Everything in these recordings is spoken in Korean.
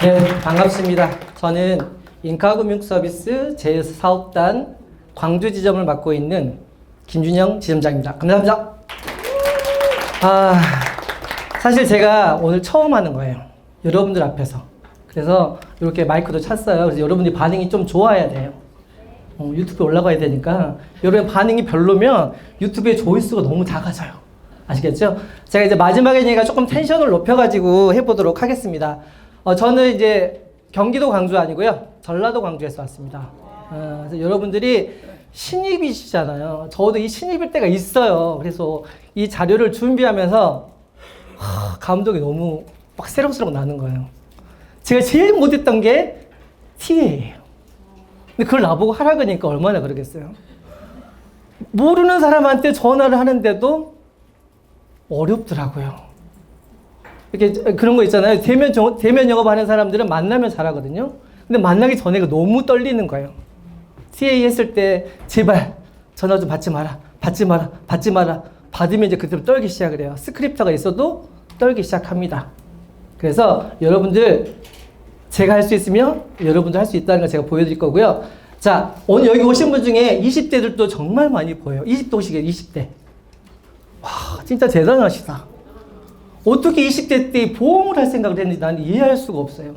네, 반갑습니다. 저는 인카금융서비스 제4사업단 광주 지점을 맡고 있는 김준영 지점장입니다. 감사합니다. 사실 제가 오늘 처음 하는 거예요. 여러분들 앞에서. 그래서 이렇게 마이크도 찼어요. 그래서 여러분들 반응이 좀 좋아야 돼요. 유튜브에 올라가야 되니까 여러분 반응이 별로면 유튜브의 조회수가 너무 작아져요. 아시겠죠? 제가 이제 마지막이니까 조금 텐션을 높여가지고 해보도록 하겠습니다. 저는 이제 경기도 광주 아니고요. 전라도 광주에서 왔습니다. 그래서 여러분들이 신입이시잖아요. 저도 이 신입일 때가 있어요. 그래서 이 자료를 준비하면서 감동이 너무 막 새록새록 나는 거예요. 제가 제일 못했던 게 TA예요. 근데 그걸 나보고 하라 그러니까 얼마나 그러겠어요. 모르는 사람한테 전화를 하는데도 어렵더라고요. 이렇게 그런 거 있잖아요. 대면 영업하는 사람들은 만나면 잘하거든요. 근데 만나기 전에 너무 떨리는 거예요. TA 했을 때 제발 전화 좀 받지 마라. 받으면 이제 그때부터 떨기 시작을 해요. 스크립터가 있어도 떨기 시작합니다. 그래서 여러분들 제가 할 수 있으면 여러분도 할 수 있다는 걸 제가 보여드릴 거고요. 자, 오늘 여기 오신 분 중에 20대들도 정말 많이 보여요. 20대 오시게 20대. 와, 진짜 대단하시다. 어떻게 20대 때 보험을 할 생각을 했는지 나는 이해할 수가 없어요.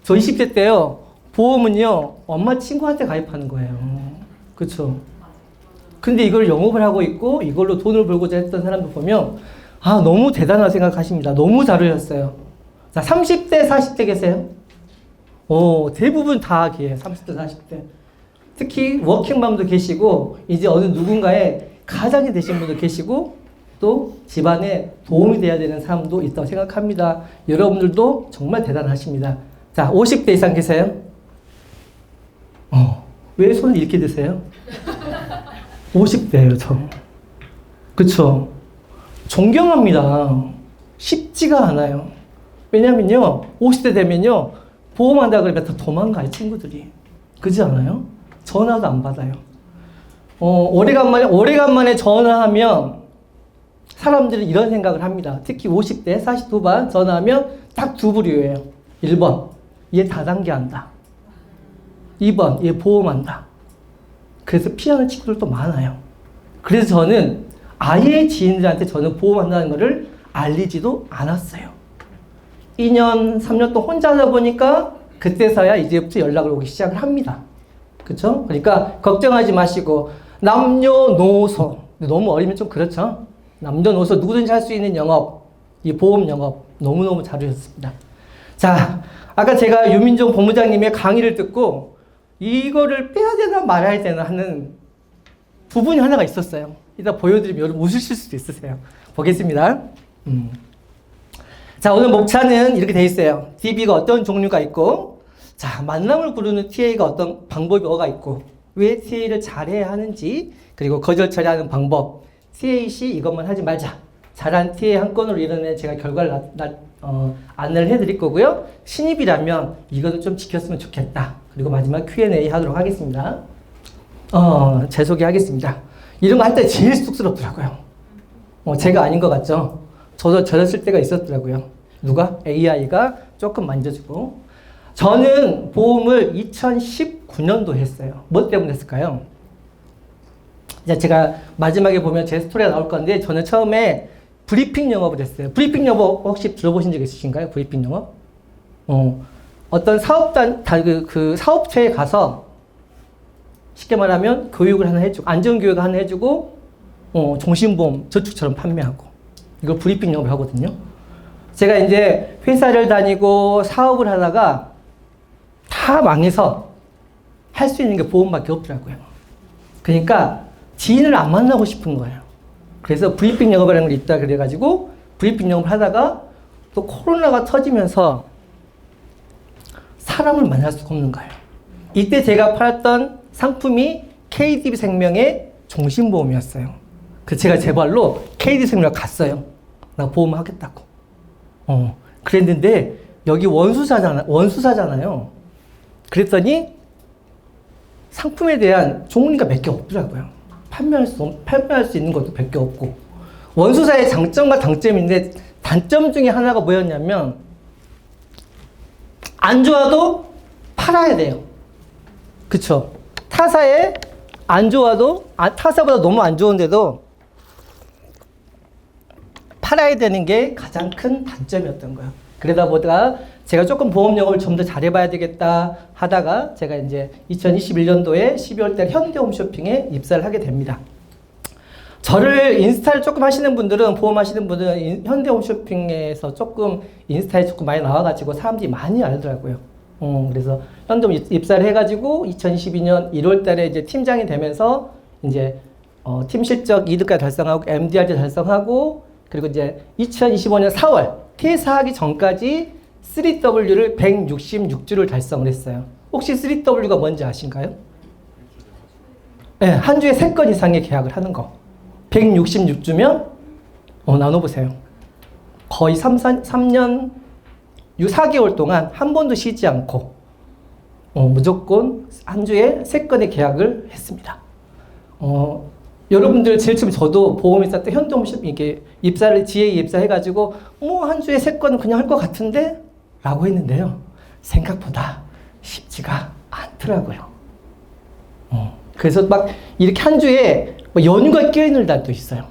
저 20대 때요, 보험은요, 엄마 친구한테 가입하는 거예요. 그쵸? 근데 이걸 영업을 하고 있고, 이걸로 돈을 벌고자 했던 사람들 보면, 너무 대단하다고 생각하십니다. 너무 잘하셨어요. 자, 30대, 40대 계세요? 대부분 다 계세요. 30대, 40대. 특히 워킹맘도 계시고, 이제 어느 누군가의 가장이 되신 분도 계시고, 또 집안에 도움이 돼야 되는 사람도 있다고 생각합니다. 여러분들도 정말 대단하십니다. 자, 50대 이상 계세요? 왜 손을 이렇게 드세요? 50대예요, 저. 그쵸? 존경합니다. 쉽지가 않아요. 왜냐면요, 50대 되면요, 보험한다 그러면 다 도망가요, 친구들이. 그렇지 않아요? 전화도 안 받아요. 오래간만에 전화하면 사람들은 이런 생각을 합니다. 특히 50대, 40 후반 전화하면 딱 두 부류예요. 1번, 얘 다단계한다. 2번, 얘 보험한다. 그래서 피하는 친구들도 많아요. 그래서 저는 아예 지인들한테 저는 보험한다는 것을 알리지도 않았어요. 2년, 3년 동안 혼자 하다 보니까 그때서야 이제부터 연락을 오기 시작을 합니다. 그쵸? 그러니까 걱정하지 마시고 남녀노소, 너무 어리면 좀 그렇죠? 남녀노소 누구든지 할 수 있는 영업, 이 보험 영업 너무너무 잘하셨습니다. 자, 아까 제가 유민종 본부장님의 강의를 듣고 이거를 빼야 되나 말아야 되나 하는 부분이 하나가 있었어요. 이따 보여드리면 여러분 웃으실 수도 있으세요. 보겠습니다. 자, 오늘 목차는 이렇게 돼 있어요. DB가 어떤 종류가 있고, 자, 만남을 부르는 TA가 어떤 방법이 뭐가 있고, 왜 TA를 잘해야 하는지, 그리고 거절 처리하는 방법, TA 시 이것만 하지 말자. 잘한 TA 한 건으로 이뤄낸 제가 결과를 안내를 해드릴 거고요. 신입이라면 이것도 좀 지켰으면 좋겠다. 그리고 마지막 Q&A 하도록 하겠습니다. 제 소개하겠습니다. 이런 거 할 때 제일 쑥스럽더라고요. 제가 아닌 것 같죠? 저도 저랬을 때가 있었더라고요. 누가? AI가 조금 만져주고. 저는 보험을 2019년도 했어요. 뭐 때문에 했을까요? 이제 제가 마지막에 보면 제 스토리가 나올 건데, 저는 처음에 브리핑 영업을 했어요. 브리핑 영업 혹시 들어보신 적 있으신가요? 브리핑 영업? 어떤 그 사업체에 가서 쉽게 말하면 교육을 하나 해주고, 안전교육을 하나 해주고, 종신보험, 저축처럼 판매하고. 이걸 브리핑 영업을 하거든요. 제가 이제 회사를 다니고 사업을 하다가 다 망해서 할 수 있는 게 보험밖에 없더라고요. 그러니까 지인을 안 만나고 싶은 거예요. 그래서 브리핑 영업이라는 게 있다 그래가지고 브리핑 영업을 하다가 또 코로나가 터지면서 사람을 만날 수가 없는 거예요. 이때 제가 팔았던 상품이 KDB 생명의 종신보험이었어요. 그 제가 제 발로 KDB 생명 갔어요. 나 보험 하겠다고. 그랬는데 여기 원수사잖아요. 그랬더니 상품에 대한 종류가 몇 개 없더라고요. 판매할 수 있는 것도 몇 개 없고. 원수사의 장점과 단점인데 단점 중에 하나가 뭐였냐면 안 좋아도 팔아야 돼요. 그쵸? 타사에 안 좋아도, 타사보다 너무 안 좋은데도 팔아야 되는 게 가장 큰 단점이었던 거예요. 그러다 보다가 제가 조금 보험 영업을 좀 더 잘해봐야 되겠다 하다가 제가 이제 2021년도에 12월 달 현대홈쇼핑에 입사를 하게 됩니다. 저를 인스타를 조금 하시는 분들은, 보험 하시는 분들은 현대홈쇼핑에서 조금 인스타에 조금 많이 나와가지고 사람들이 많이 알더라고요. 그래서 현대홈 입사를 해가지고 2012년 1월 달에 이제 팀장이 되면서 이제 팀 실적 2등까지 달성하고 MDR도 달성하고, 그리고 이제 2025년 4월 퇴사하기 전까지 3W를 166주를 달성을 했어요. 혹시 3W가 뭔지 아신가요? 네, 한 주에 3건 이상의 계약을 하는 거. 166주면 나눠보세요. 거의 3년 4개월 동안 한 번도 쉬지 않고 무조건 한 주에 3건의 계약을 했습니다. 여러분들 제일 처음 저도 보험회사 때 현대홈쇼핑 이렇게 입사를 GA 입사해가지고 뭐 한 주에 3건은 그냥 할 것 같은데 라고 했는데요. 생각보다 쉽지가 않더라고요. 그래서 막 이렇게 한 주에 뭐 연휴가 껴있는 날도 있어요.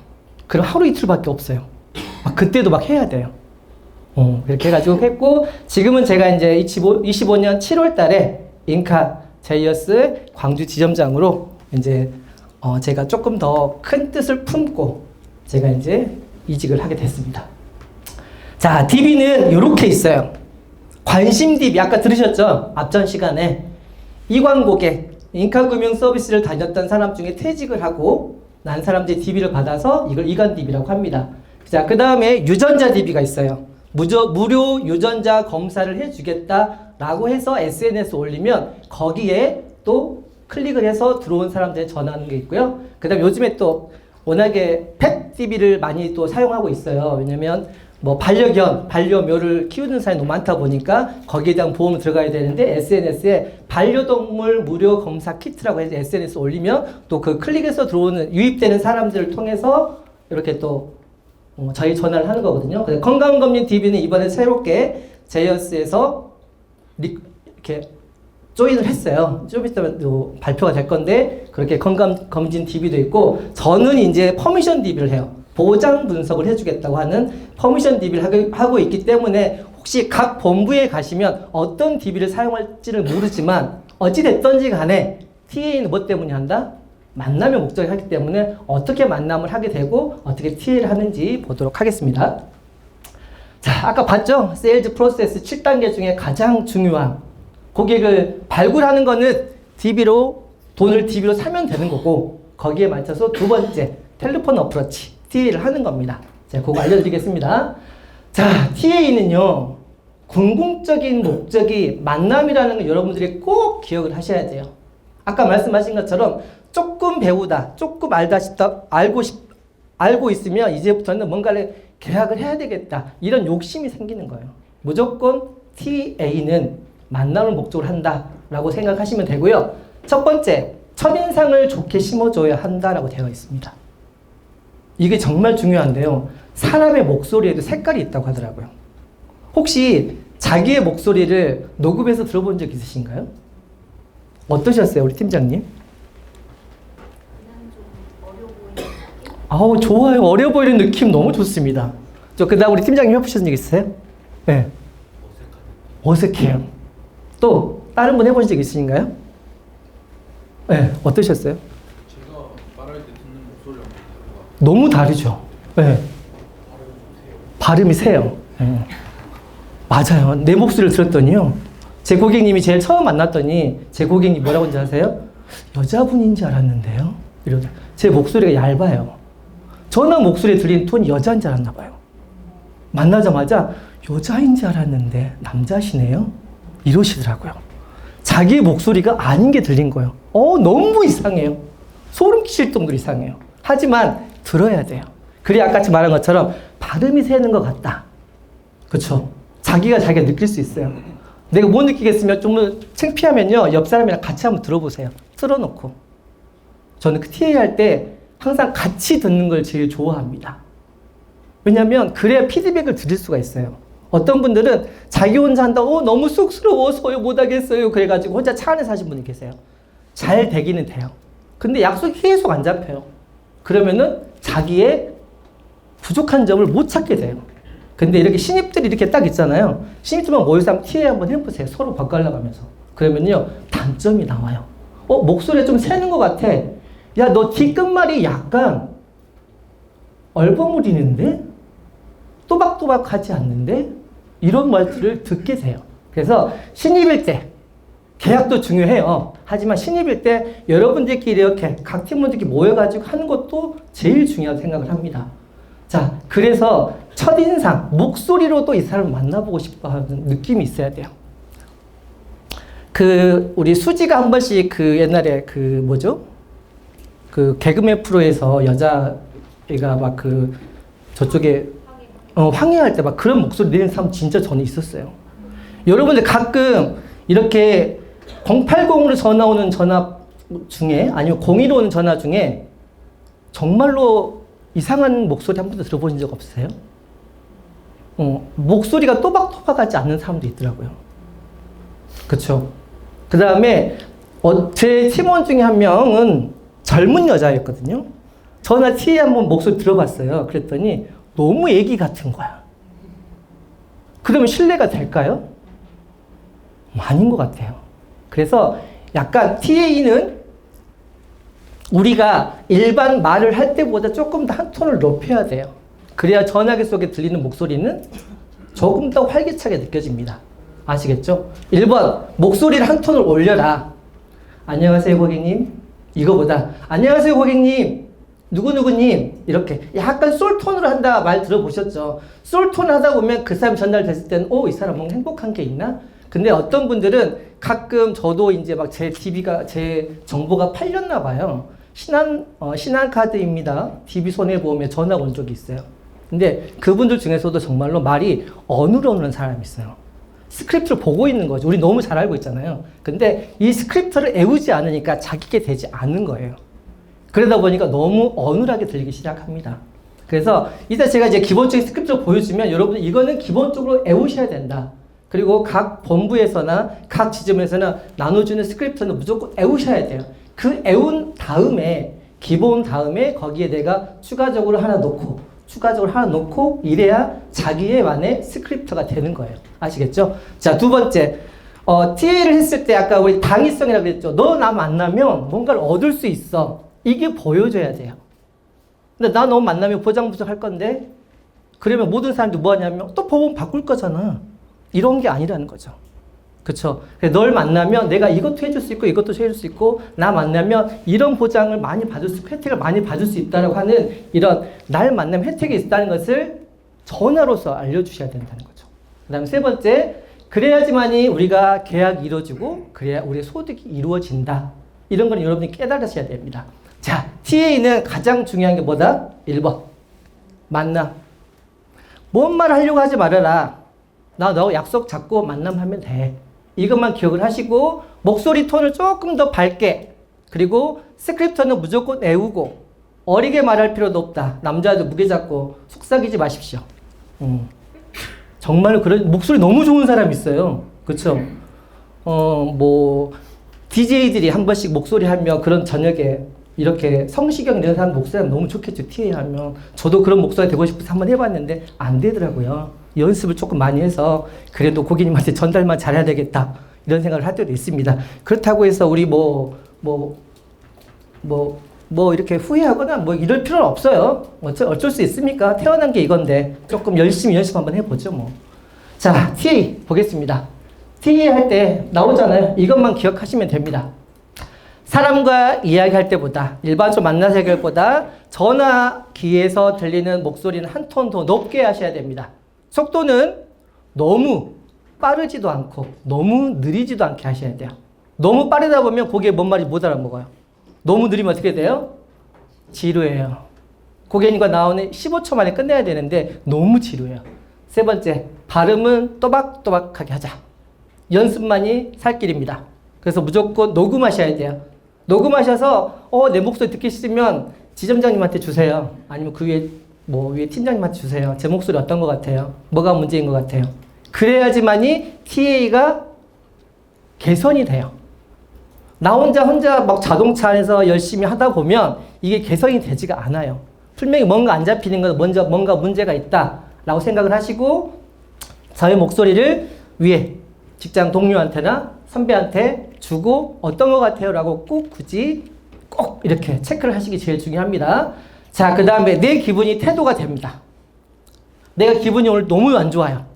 그럼 하루 이틀밖에 없어요. 그때도 막 해야 돼요. 그렇게 해가지고 했고, 지금은 제가 이제 25년 7월 달에 인카 제이어스 광주 지점장으로 이제 제가 조금 더 큰 뜻을 품고 제가 이제 이직을 하게 됐습니다. 자, DB는 이렇게 있어요. 관심 DB, 아까 들으셨죠? 앞전 시간에 이관 고객, 인카금융 서비스를 다녔던 사람 중에 퇴직을 하고 난 사람들이 DB를 받아서 이걸 이관 DB라고 합니다. 자, 그 다음에 유전자 DB가 있어요. 무료 유전자 검사를 해주겠다라고 해서 SNS 올리면 거기에 또 클릭을 해서 들어온 사람들에 전화하는 게 있고요. 그 다음에 요즘에 또 워낙에 펫 DB를 많이 또 사용하고 있어요. 왜냐면 뭐 반려묘를 키우는 사람이 너무 많다 보니까 거기에 대한 보험이 들어가야 되는데 SNS에 반려동물 무료 검사 키트라고 해서 SNS 올리면 또 그 클릭해서 들어오는 유입되는 사람들을 통해서 이렇게 또 저희 전화를 하는 거거든요. 그래서 건강검진 DB는 이번에 새롭게 제이어스에서 이렇게 조인을 했어요. 좀 있으면 또 발표가 될 건데 그렇게 건강검진 DB도 있고, 저는 이제 퍼미션 DB를 해요. 보장 분석을 해주겠다고 하는 퍼미션 DB를 하고 있기 때문에 혹시 각 본부에 가시면 어떤 DB를 사용할지를 모르지만 어찌됐든지 간에 TA는 뭐 때문에 한다? 만남의 목적이 하기 때문에 어떻게 만남을 하게 되고 어떻게 TA를 하는지 보도록 하겠습니다. 자, 아까 봤죠? 세일즈 프로세스 7단계 중에 가장 중요한 고객을 발굴하는 거는 돈을 DB로 사면 되는 거고, 거기에 맞춰서 두 번째 텔레폰 어프로치 TA를 하는 겁니다. 제가 그거 알려드리겠습니다. 자, TA는요, 궁극적인 목적이 만남이라는 걸 여러분들이 꼭 기억을 하셔야 돼요. 아까 말씀하신 것처럼 조금 배우다, 조금 알다 싶다, 알고 있으면 이제부터는 뭔가를 계약을 해야 되겠다, 이런 욕심이 생기는 거예요. 무조건 TA는 만남을 목적으로 한다라고 생각하시면 되고요. 첫 번째, 첫인상을 좋게 심어줘야 한다라고 되어 있습니다. 이게 정말 중요한데요. 사람의 목소리에도 색깔이 있다고 하더라고요. 혹시 자기의 목소리를 녹음해서 들어본 적 있으신가요? 어떠셨어요, 우리 팀장님? 아우, 좋아요. 어려 보이는 느낌 너무 좋습니다. 그 다음 우리 팀장님 해보신 적 있어요? 네. 어색해요. 또 다른 분 해보신 적 있으신가요? 네. 어떠셨어요? 제가 말할 때 듣는 목소리랑 너무 다르죠. 네. 발음이 세요. 네. 맞아요. 내 목소리를 들었더니요, 제 고객님이 제일 처음 만났더니 제 고객님 뭐라고 하는지 아세요? 여자분인 줄 알았는데요. 이러죠. 제 목소리가 얇아요. 저는 목소리에 들리는 톤이 여자인 줄 알았나 봐요. 만나자마자 여자인 줄 알았는데 남자시네요? 이러시더라고요. 자기 목소리가 아닌 게 들린 거예요. 너무 이상해요. 소름 끼칠 정도로 이상해요. 하지만 들어야 돼요. 그래야 아까 말한 것처럼 발음이 새는 것 같다. 그렇죠? 자기가 느낄 수 있어요. 내가 못 느끼겠으면 좀 창피하면요, 옆 사람이랑 같이 한번 들어보세요. 틀어놓고. 저는 그 TA 할 때 항상 같이 듣는 걸 제일 좋아합니다. 왜냐면 그래야 피드백을 드릴 수가 있어요. 어떤 분들은 자기 혼자 한다고 너무 쑥스러워서요 못하겠어요 그래가지고 혼자 차 안에서 하신 분이 계세요. 잘 되기는 돼요. 근데 약속이 계속 안 잡혀요. 그러면은 자기의 부족한 점을 못 찾게 돼요. 근데 이렇게 신입들이 이렇게 딱 있잖아요. 신입들만 모여서 한번 TA 한번 해보세요. 서로 바꿔나가면서. 그러면요 단점이 나와요. 목소리가 좀 새는 것 같아. 야, 너 뒤끝말이 약간 얼버무리는데? 또박또박하지 않는데? 이런 말들을 듣게 돼요. 그래서 신입일 때 계약도 중요해요. 하지만 신입일 때 여러분들끼리 이렇게 각 팀원들끼리 모여가지고 하는 것도 제일 중요하다고 생각을 합니다. 자, 그래서 첫인상, 목소리로도 이 사람을 만나보고 싶어 하는 느낌이 있어야 돼요. 우리 수지가 한 번씩 옛날에 개그맨 프로에서 여자애가 막 저쪽에, 황해할 때 막 그런 목소리 내는 사람 진짜 저는 있었어요. 여러분들 가끔 이렇게 080으로 전화 오는 전화 중에, 아니면 02로 오는 전화 중에 정말로 이상한 목소리 한 번도 들어보신 적 없으세요? 목소리가 또박또박하지 않는 사람도 있더라고요. 그쵸? 그 다음에, 제 팀원 중에 한 명은 젊은 여자였거든요. 전화 TA 한번 목소리 들어봤어요. 그랬더니 너무 애기 같은 거야. 그러면 신뢰가 될까요? 아닌 것 같아요. 그래서 약간 TA는 우리가 일반 말을 할 때보다 조금 더 한 톤을 높여야 돼요. 그래야 전화기 속에 들리는 목소리는 조금 더 활기차게 느껴집니다. 아시겠죠? 1번, 목소리를 한 톤을 올려라. 안녕하세요, 고객님. 이거보다, 안녕하세요, 고객님. 누구누구님. 이렇게 약간 솔톤으로 한다 말 들어보셨죠? 솔톤 하다 보면 그 사람 전달됐을 때는, 이 사람 뭔가 행복한 게 있나? 근데 어떤 분들은 가끔 저도 이제 막 제 정보가 팔렸나 봐요. 신한카드입니다. DB 손해보험에 전화 온 적이 있어요. 근데 그분들 중에서도 정말로 말이 어눌어눌한 사람이 있어요. 스크립트를 보고 있는 거죠. 우리 너무 잘 알고 있잖아요. 근데 이 스크립트를 애우지 않으니까 자기게 되지 않는 거예요. 그러다 보니까 너무 어눌하게 들리기 시작합니다. 그래서 일단 제가 이제 기본적인 스크립트를 보여주면 여러분 이거는 기본적으로 애우셔야 된다. 그리고 각 본부에서나 각 지점에서나 나눠주는 스크립트는 무조건 애우셔야 돼요. 그 애운 다음에 기본 다음에 거기에 내가 추가적으로 하나 놓고 이래야 자기의만의 스크립트가 되는 거예요. 아시겠죠? 자, 두 번째. TA를 했을 때 아까 우리 당위성이라고 그랬죠. 너 나 만나면 뭔가를 얻을 수 있어. 이게 보여줘야 돼요. 근데 나 너 만나면 보장부족할 건데 그러면 모든 사람들이 뭐 하냐면 또 법원 바꿀 거잖아. 이런 게 아니라는 거죠. 그쵸? 널 만나면 내가 이것도 해줄 수 있고 이것도 해줄 수 있고 나 만나면 이런 보장을 많이 받을 수 있고 혜택을 많이 받을 수 있다고 하는 이런 날 만나면 혜택이 있다는 것을 전화로서 알려주셔야 된다는 거죠. 그 다음 세 번째, 그래야지만이 우리가 계약이 이루어지고 그래야 우리의 소득이 이루어진다. 이런 걸 여러분이 깨달으셔야 됩니다. 자, TA는 가장 중요한 게 뭐다? 1번. 만남. 뭔 말 하려고 하지 말아라. 나 너 약속 잡고 만남하면 돼. 이것만 기억을 하시고 목소리 톤을 조금 더 밝게 그리고 스크립트는 무조건 애우고 어리게 말할 필요도 없다. 남자도 무게 잡고 속삭이지 마십시오. 정말 그런 목소리 너무 좋은 사람 있어요. 그쵸? DJ들이 한 번씩 목소리 하며 그런 저녁에 이렇게 성시경 이런 사람 목소리 하면 너무 좋겠죠. TA 하면. 저도 그런 목소리 되고 싶어서 한번 해봤는데 안 되더라고요. 연습을 조금 많이 해서 그래도 고객님한테 전달만 잘해야 되겠다. 이런 생각을 할 때도 있습니다. 그렇다고 해서 우리 이렇게 후회하거나 이럴 필요는 없어요. 어쩔 수 있습니까? 태어난 게 이건데 조금 열심히 연습 한번 해보죠 뭐. 자, TA 보겠습니다. TA 할 때 나오잖아요. 이것만 기억하시면 됩니다. 사람과 이야기할 때보다 일반적으로 만나서 얘기할 보다 전화기에서 들리는 목소리는 한 톤 더 높게 하셔야 됩니다. 속도는 너무 빠르지도 않고 너무 느리지도 않게 하셔야 돼요. 너무 빠르다 보면 고객 뭔 말인지 못 알아먹어요. 너무 느리면 어떻게 돼요? 지루해요. 고객님과 나오는 15초 만에 끝내야 되는데 너무 지루해요. 세 번째, 발음은 또박또박하게 하자. 연습만이 살 길입니다. 그래서 무조건 녹음하셔야 돼요. 녹음하셔서 내 목소리 듣기 싫으면 지점장님한테 주세요. 아니면 그 위에 위에 팀장님한테 주세요. 제 목소리 어떤 것 같아요? 뭐가 문제인 것 같아요? 그래야지만이 TA가 개선이 돼요. 나 혼자 막 자동차 안에서 열심히 하다 보면 이게 개선이 되지가 않아요. 분명히 뭔가 안 잡히는 건 먼저 뭔가 문제가 있다라고 생각을 하시고 저의 목소리를 위에 직장 동료한테나 선배한테 주고 어떤 것 같아요? 라고 굳이 꼭 이렇게 체크를 하시기 제일 중요합니다. 자, 그 다음에 내 기분이 태도가 됩니다. 내가 기분이 오늘 너무 안 좋아요.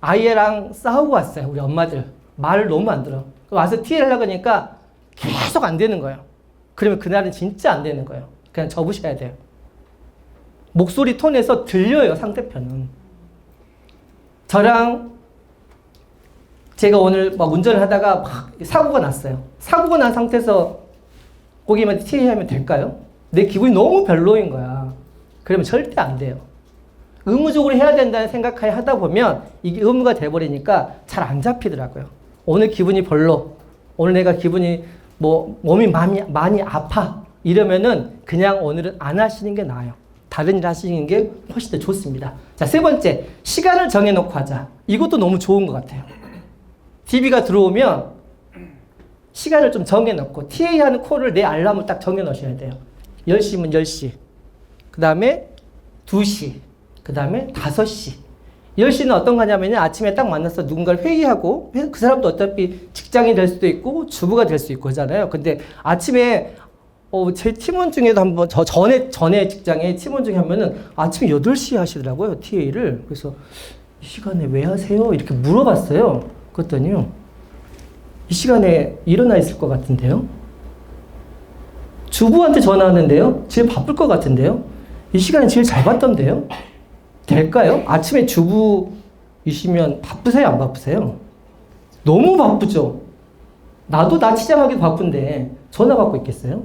아이랑 싸우고 왔어요. 우리 엄마들. 말을 너무 안 들어. 와서 TA를 하려고 하니까 계속 안 되는 거예요. 그러면 그날은 진짜 안 되는 거예요. 그냥 접으셔야 돼요. 목소리 톤에서 들려요, 상대편은. 저랑 제가 오늘 막 운전을 하다가 막 사고가 났어요. 사고가 난 상태에서 고객님한테 TA 하면 될까요? 내 기분이 너무 별로인 거야. 그러면 절대 안 돼요. 의무적으로 해야 된다는 생각하에 하다 보면 이게 의무가 돼버리니까 잘 안 잡히더라고요. 오늘 기분이 별로, 오늘 내가 기분이 뭐 몸이 많이 아파 이러면은 그냥 오늘은 안 하시는 게 나아요. 다른 일 하시는 게 훨씬 더 좋습니다. 자, 세 번째, 시간을 정해놓고 하자. 이것도 너무 좋은 것 같아요. DB가 들어오면 시간을 좀 정해놓고 TA 하는 콜을 내 알람을 딱 정해놓으셔야 돼요. 10시면 10시, 그 다음에 2시, 그 다음에 5시. 10시는 어떤 거냐면요, 아침에 딱 만나서 누군가를 회의하고, 그 사람도 어차피 직장이 될 수도 있고 주부가 될 수 있고 하잖아요. 근데 아침에 제 팀원 중에도 한번 전에 직장에 팀원 중에 하면은 아침 8시에 하시더라고요, TA를. 그래서 이 시간에 왜 하세요? 이렇게 물어봤어요. 그랬더니요, 이 시간에 일어나 있을 것 같은데요? 주부한테 전화하는데요? 제일 바쁠 것 같은데요? 이 시간에 제일 잘 받던데요? 될까요? 아침에 주부이시면 바쁘세요? 안 바쁘세요? 너무 바쁘죠? 나도 나 치장하기도 바쁜데 전화 받고 있겠어요?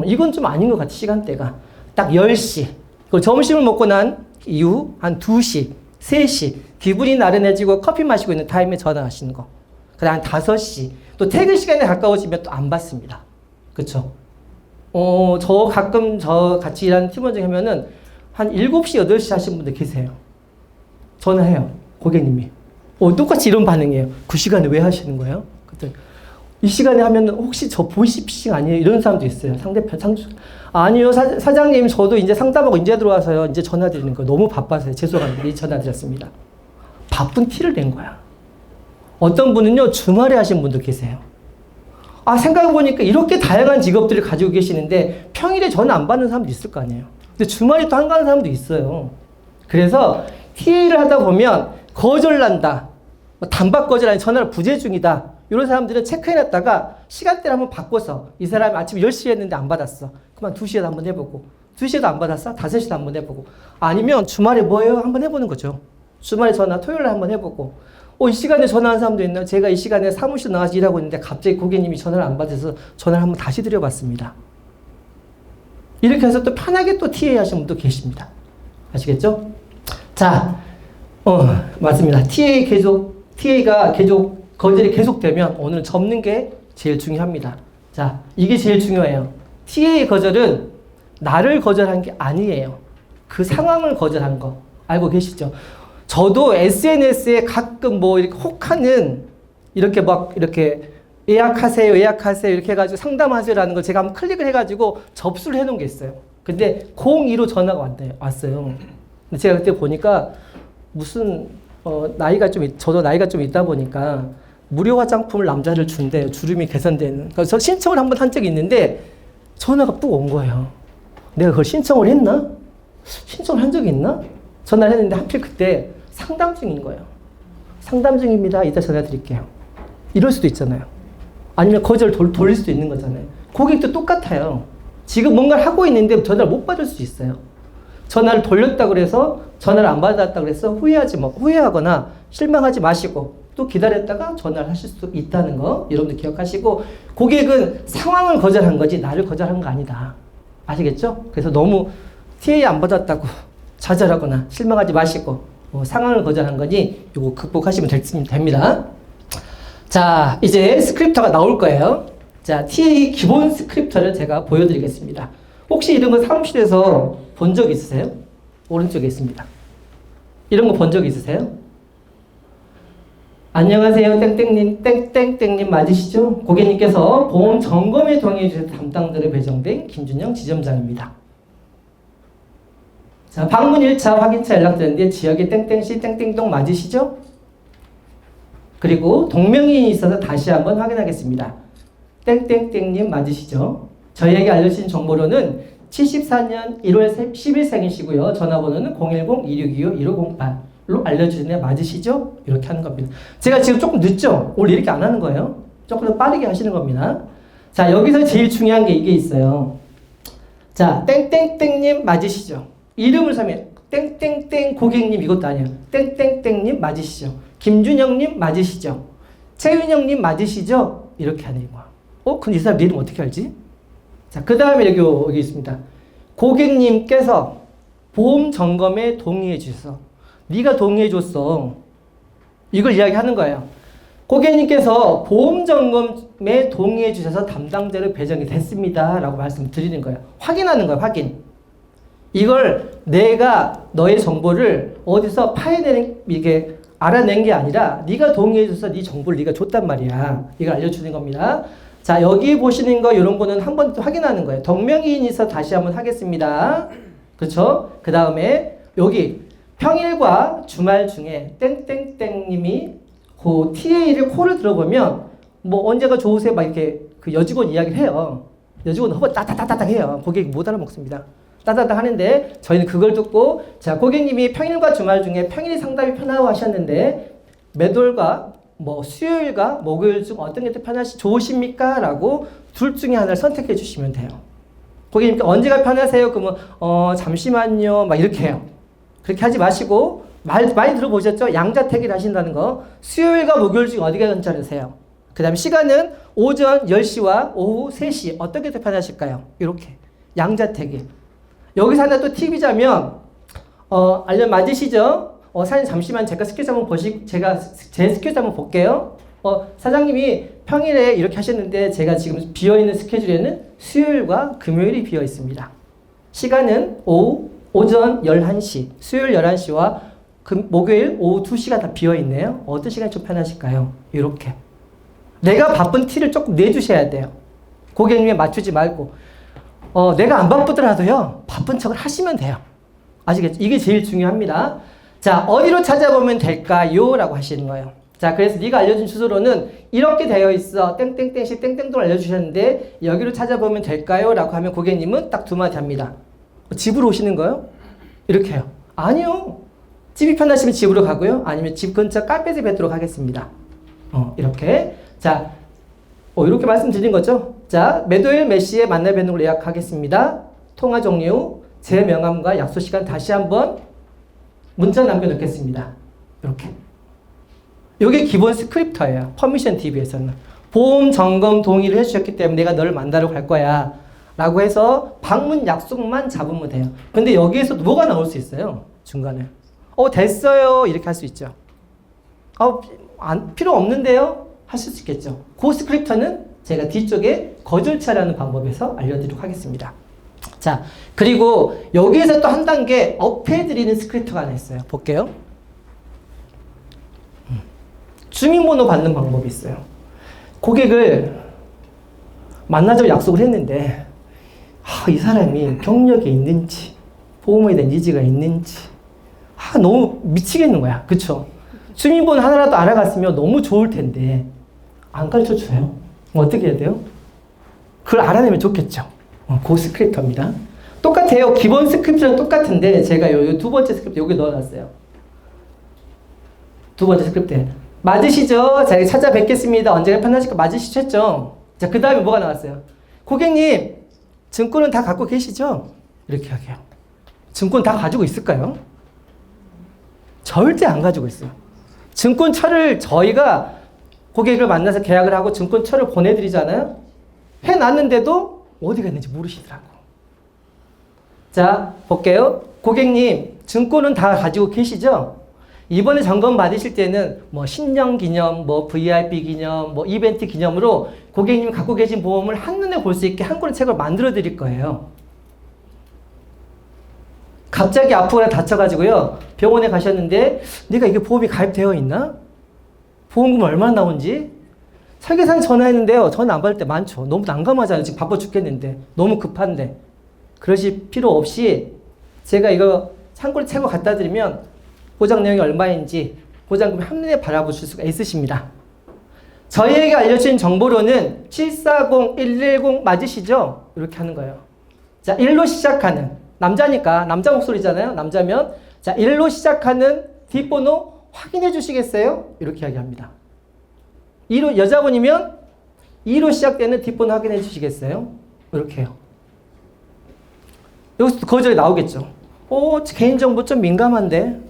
이건 좀 아닌 것 같아, 시간대가. 딱 10시. 그리고 점심을 먹고 난 이후 한 2시, 3시. 기분이 나른해지고 커피 마시고 있는 타임에 전화하시는 거. 그 다음 5시. 또 퇴근 시간에 가까워지면 또 안 받습니다. 그쵸? 저 가끔 같이 일하는 팀원 중에 하면은 한 7시, 8시 하시는 분들 계세요. 전화해요, 고객님이. 똑같이 이런 반응이에요. 그 시간에 왜 하시는 거예요? 그랬더니 이 시간에 하면 혹시 저 보이스피싱 아니에요? 이런 사람도 있어요. 상대편 아니요, 사장님, 저도 이제 상담하고 이제 들어와서요. 이제 전화 드리는 거 너무 바빠서요. 죄송합니다. 전화 드렸습니다. 바쁜 티를 낸 거야. 어떤 분은요, 주말에 하신 분도 계세요. 생각해보니까 이렇게 다양한 직업들을 가지고 계시는데 평일에 전화 안 받는 사람도 있을 거 아니에요. 근데 주말에 또 한가하는 사람도 있어요. 그래서 TA를 하다 보면 거절난다, 단박 거절 아니 전화를 부재 중이다, 이런 사람들은 체크해놨다가 시간대를 한번 바꿔서 이 사람이 아침 10시에 했는데 안 받았어. 그만 2시에도 한번 해보고, 2시에도 안 받았어? 5시에도 한번 해보고, 아니면 주말에 뭐예요? 한번 해보는 거죠. 주말에 전화 토요일에 한번 해보고, 이 시간에 전화한 사람도 있나요? 제가 이 시간에 사무실 나가서 일하고 있는데 갑자기 고객님이 전화를 안 받아서 전화를 한번 다시 드려봤습니다. 이렇게 해서 또 편하게 또 TA 하시는 분도 계십니다. 아시겠죠? 자, 맞습니다. TA가 계속 거절이 계속되면 오늘은 접는 게 제일 중요합니다. 자, 이게 제일 중요해요. TA 거절은 나를 거절한 게 아니에요. 그 상황을 거절한 거 알고 계시죠? 저도 SNS에 가끔 이렇게 혹하는 이렇게 예약하세요 이렇게 해가지고 상담하세요라는 걸 제가 한번 클릭을 해가지고 접수를 해놓은 게 있어요. 근데 02로 전화가 왔어요. 근데 제가 그때 보니까 무슨 저도 나이가 좀 있다 보니까 무료 화장품을 남자를 준대요. 주름이 개선되는. 그래서 신청을 한번 한 적이 있는데 전화가 뚝 온 거예요. 내가 그걸 신청을 했나? 신청을 한 적이 있나? 전화를 했는데 하필 그때 상담 중인 거예요. 상담 중입니다. 이따 전화 드릴게요. 이럴 수도 있잖아요. 아니면 거절 돌릴 수도 있는 거잖아요. 고객도 똑같아요. 지금 뭔가를 하고 있는데 전화를 못 받을 수 있어요. 전화를 돌렸다 그래서 전화를 안 받았다 그래서 후회하거나 실망하지 마시고 또 기다렸다가 전화를 하실 수 있다는 거 여러분들 기억하시고, 고객은 상황을 거절한 거지 나를 거절한 거 아니다. 아시겠죠? 그래서 너무 TA 안 받았다고 좌절하거나 실망하지 마시고 상황을 거절한 거니 이거 극복하시면 됩니다. 자, 이제 스크립터가 나올 거예요. 자, TA 기본 스크립터를 제가 보여드리겠습니다. 혹시 이런 거 사무실에서 본 적 있으세요? 오른쪽에 있습니다. 이런 거 본 적 있으세요? 안녕하세요. 땡땡님, 땡땡땡님 맞으시죠? 고객님께서 보험 점검에 동의해 주셔서 담당자로 배정된 김준영 지점장입니다. 자, 방문 1차 확인차 연락드렸는데 지역에 땡땡시 땡땡동 맞으시죠? 그리고 동명이인이 있어서 다시 한번 확인하겠습니다. 땡땡땡님 맞으시죠? 저희에게 알려주신 정보로는 74년 1월 10일생이시고요. 전화번호는 010-2625-1508로 알려주시는 애 맞으시죠? 이렇게 하는 겁니다. 제가 지금 조금 늦죠? 원래 이렇게 안 하는 거예요. 조금 더 빠르게 하시는 겁니다. 자, 여기서 제일 중요한 게 이게 있어요. 자, 땡땡땡님 맞으시죠? 이름을 서면 땡땡땡 고객님 이것도 아니에요. 땡땡땡님 맞으시죠? 김준영님 맞으시죠? 최윤영님 맞으시죠? 이렇게 하는 거야. 근데 이 사람 내 이름 어떻게 알지? 자, 그 다음에 여기 있습니다. 고객님께서 보험 점검에 동의해 주셔서 네가 동의해 줬어. 이걸 이야기하는 거예요. 고객님께서 보험 점검에 동의해 주셔서 담당자로 배정이 됐습니다. 라고 말씀드리는 거예요. 확인하는 거예요. 확인. 이걸 내가 너의 정보를 어디서 파헤내는 이게 알아낸 게 아니라 네가 동의해줘서 네 정보를 네가 줬단 말이야. 이걸 알려주는 겁니다. 자, 여기 보시는 거 이런 거는 한 번 더 확인하는 거예요. 동명이인이 있어 다시 한번 하겠습니다. 그렇죠? 그 다음에 여기 평일과 주말 중에 땡땡땡님이 그 TA를 콜을 들어보면 뭐 언제가 좋으세요? 막 이렇게 그 여직원 이야기를 해요. 여직원 허버 따따따따 해요. 고객이 못 알아먹습니다. 따다다 하는데 저희는 그걸 듣고 자 고객님이 평일과 주말 중에 평일이 상담이 편하고 하셨는데 매돌과 뭐 수요일과 목요일 중 어떤 게 더 좋으십니까? 라고 둘 중에 하나를 선택해 주시면 돼요. 고객님께 언제가 편하세요? 그러면 잠시만요 막 이렇게 해요. 그렇게 하지 마시고 많이 들어보셨죠? 양자택일 하신다는 거. 수요일과 목요일 중 어디가 괜찮으세요? 그 다음에 시간은 오전 10시와 오후 3시 어떻게 더 편하실까요? 이렇게 양자택일. 여기서 하나 또 팁이 자면, 알려 맞으시죠? 사장님 잠시만 제가 스케줄 한번 제가 제 스케줄 한번 볼게요. 사장님이 평일에 이렇게 하셨는데 제가 지금 비어있는 스케줄에는 수요일과 금요일이 비어 있습니다. 시간은 오전 11시, 수요일 11시와 목요일 오후 2시가 다 비어 있네요. 어떤 시간이 좀 편하실까요? 이렇게. 내가 바쁜 티를 조금 내주셔야 돼요. 고객님에 맞추지 말고. 내가 안 바쁘더라도요, 바쁜 척을 하시면 돼요. 아시겠죠? 이게 제일 중요합니다. 자, 어디로 찾아보면 될까요? 라고 하시는 거예요. 자, 그래서 네가 알려준 주소로는 이렇게 되어 있어. 땡땡땡시 땡땡동 알려주셨는데, 여기로 찾아보면 될까요? 라고 하면 고객님은 딱 두 마디 합니다. 집으로 오시는 거요? 이렇게 해요. 아니요. 집이 편하시면 집으로 가고요. 아니면 집 근처 카페에서 뵙도록 하겠습니다. 이렇게. 자, 이렇게 말씀드린 거죠. 자, 매도일 몇 시에 만나 뵙는 걸 예약하겠습니다. 통화 종료, 제 명함과 약속 시간 다시 한번 문자 남겨놓겠습니다. 이렇게. 이게 기본 스크립터예요. 퍼미션 DB에서는. 보험 점검 동의를 해주셨기 때문에 내가 너를 만나러 갈 거야. 라고 해서 방문 약속만 잡으면 돼요. 근데 여기에서 뭐가 나올 수 있어요? 중간에. 됐어요. 이렇게 할 수 있죠. 필요 없는데요? 하실 수 있겠죠. 그 스크립터는 제가 뒤쪽에 거절차라는 방법에서 알려드리도록 하겠습니다. 자, 그리고 여기에서 또 한 단계 업해드리는 스크립트가 하나 있어요. 볼게요. 주민번호 받는 방법이 있어요. 고객을 만나자고 약속을 했는데 이 사람이 경력이 있는지 보험에 대한 니즈가 있는지 너무 미치겠는 거야. 그쵸? 주민번호 하나라도 알아갔으면 너무 좋을 텐데 안 가르쳐줘요. 어떻게 해야 돼요? 그걸 알아내면 좋겠죠. 그 스크립터입니다. 똑같아요. 기본 스크립트랑 똑같은데 제가 요 두 번째 스크립트 여기 넣어놨어요. 두 번째 스크립트 맞으시죠? 자, 찾아뵙겠습니다. 언제가 편하실까? 맞으시죠? 자, 그 다음에 뭐가 나왔어요? 고객님, 증권은 다 갖고 계시죠? 이렇게 하게요. 증권 다 가지고 있을까요? 절대 안 가지고 있어요. 증권처를 저희가 고객을 만나서 계약을 하고 증권처를 보내드리잖아요. 해놨는데도 어디가 있는지 모르시더라고. 자, 볼게요. 고객님, 증권은 다 가지고 계시죠? 이번에 점검 받으실 때는 뭐 신년 기념, 뭐 VIP 기념, 뭐 이벤트 기념으로 고객님이 갖고 계신 보험을 한눈에 볼 수 있게 한 권의 책을 만들어 드릴 거예요. 갑자기 아프거나 다쳐가지고요. 병원에 가셨는데 내가 이게 보험이 가입되어 있나? 보험금 얼마나 나온지 설계사는 전화했는데요. 전화 안 받을 때 많죠. 너무 난감하잖아요. 지금 바빠 죽겠는데. 너무 급한데. 그러실 필요 없이 제가 이거 참고로 책을 갖다 드리면 보장 내용이 얼마인지 보장금을 한눈에 바라보실 수가 있으십니다. 저희에게 알려진 정보로는 740, 110 맞으시죠? 이렇게 하는 거예요. 자, 1로 시작하는 남자니까 남자 목소리잖아요. 남자면 자, 1로 시작하는 뒷번호 확인해 주시겠어요? 이렇게 이야기합니다. 2로 여자분이면 2로 시작되는 뒷번호 확인해 주시겠어요? 이렇게 해요. 여기서 거절이 나오겠죠. 개인정보 좀 민감한데.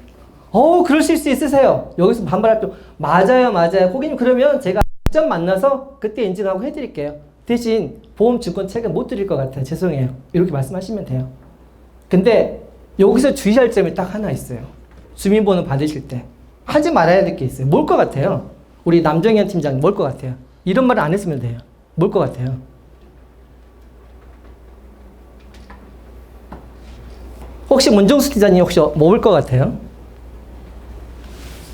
그러실 수 있으세요. 여기서 반발할 때 맞아요. 고객님 그러면 제가 직접 만나서 그때 인증하고 해드릴게요. 대신 보험증권 책은 못 드릴 것 같아요. 죄송해요. 이렇게 말씀하시면 돼요. 근데 여기서 주의할 점이 딱 하나 있어요. 주민번호 받으실 때 하지 말아야 될 게 있어요. 뭘 것 같아요? 우리 남정현 팀장님 뭘 것 같아요? 이런 말을 안 했으면 돼요. 뭘 것 같아요? 혹시 문정수 팀장님 혹시 뭘 것 같아요?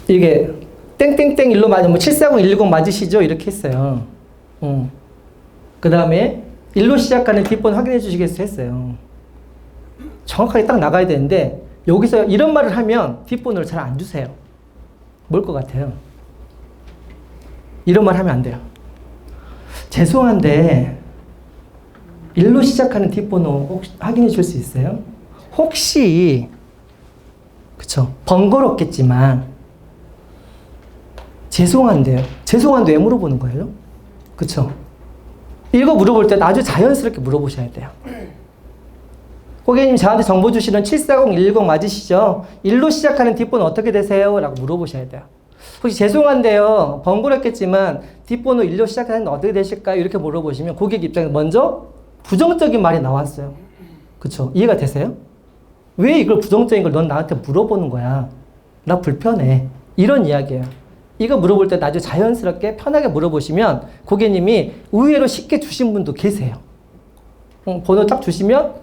이게 땡땡땡 일로 맞으면 740, 110 맞으시죠? 이렇게 했어요. 그 다음에 1로 시작하는 뒷번 확인해 주시겠어요? 했어요. 정확하게 딱 나가야 되는데 여기서 이런 말을 하면 뒷번호를 잘 안 주세요. 뭘 것 같아요? 이런 말 하면 안 돼요. 죄송한데 1로 시작하는 뒷번호 혹시 확인해 줄 수 있어요? 혹시 그쵸 번거롭겠지만 죄송한데요. 죄송한데 왜 물어보는 거예요? 그쵸? 이거 물어볼 때 아주 자연스럽게 물어보셔야 돼요. 고객님 저한테 정보 주시는 740, 110 맞으시죠? 1로 시작하는 뒷번호 어떻게 되세요? 라고 물어보셔야 돼요. 혹시 죄송한데요. 번거롭겠지만 뒷번호 1로 시작하는 어떻게 되실까요? 이렇게 물어보시면 고객 입장에서 먼저 부정적인 말이 나왔어요. 그쵸? 이해가 되세요? 왜 이걸 부정적인 걸 넌 나한테 물어보는 거야? 나 불편해. 이런 이야기예요. 이거 물어볼 때 아주 자연스럽게 편하게 물어보시면 고객님이 의외로 쉽게 주신 분도 계세요. 번호 딱 주시면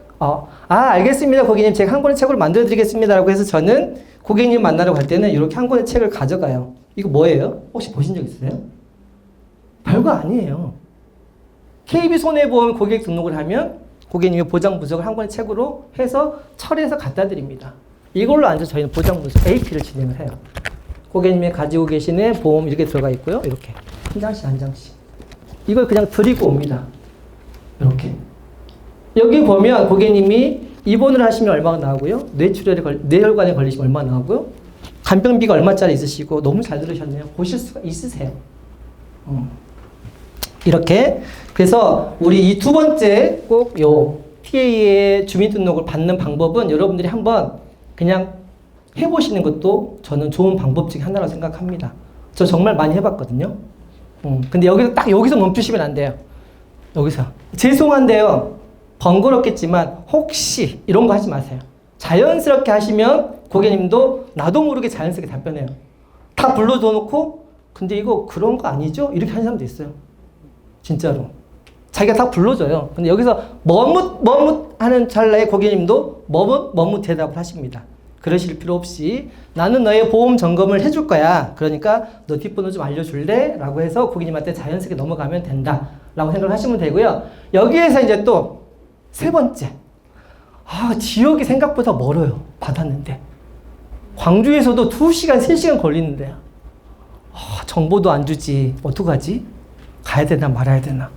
알겠습니다. 고객님 제가 한 권의 책으로 만들어 드리겠습니다. 라고 해서 저는 고객님 만나러 갈 때는 이렇게 한 권의 책을 가져가요. 이거 뭐예요? 혹시 보신 적 있으세요? 별거 아니에요. KB손해보험 고객 등록을 하면 고객님의 보장 부적을 한 권의 책으로 해서 철해서 갖다 드립니다. 이걸로 앉아 저희는 보장 부적 AP를 진행을 해요. 고객님이 가지고 계시는 보험 이렇게 들어가 있고요. 이렇게 한 장씩 한 장씩. 이걸 그냥 드리고 옵니다. 이렇게. 여기 보면 고객님이 입원을 하시면 얼마가 나오고요. 뇌혈관에 걸리시면 얼마가 나오고요. 간병비가 얼마짜리 있으시고 너무 잘 들으셨네요. 보실 수가 있으세요. 이렇게 그래서 우리 이 두 번째 꼭 요 TA의 주민등록을 받는 방법은 여러분들이 한번 그냥 해보시는 것도 저는 좋은 방법 중에 하나라고 생각합니다. 저 정말 많이 해봤거든요. 근데 여기서 멈추시면 안 돼요. 여기서 죄송한데요. 번거롭겠지만 혹시 이런 거 하지 마세요. 자연스럽게 하시면 고객님도 나도 모르게 자연스럽게 답변해요. 다 불러줘 놓고 근데 이거 그런 거 아니죠? 이렇게 하는 사람도 있어요. 진짜로. 자기가 다 불러줘요. 근데 여기서 머뭇 하는 찰나에 고객님도 머뭇 대답을 하십니다. 그러실 필요 없이 나는 너의 보험 점검을 해줄 거야. 그러니까 너 뒷번호 좀 알려줄래? 라고 해서 고객님한테 자연스럽게 넘어가면 된다. 라고 생각을 하시면 되고요. 여기에서 이제 또 세 번째. 지역이 생각보다 멀어요. 받았는데. 광주에서도 2시간, 3시간 걸리는데. 정보도 안 주지. 어떡하지? 가야 되나 말아야 되나.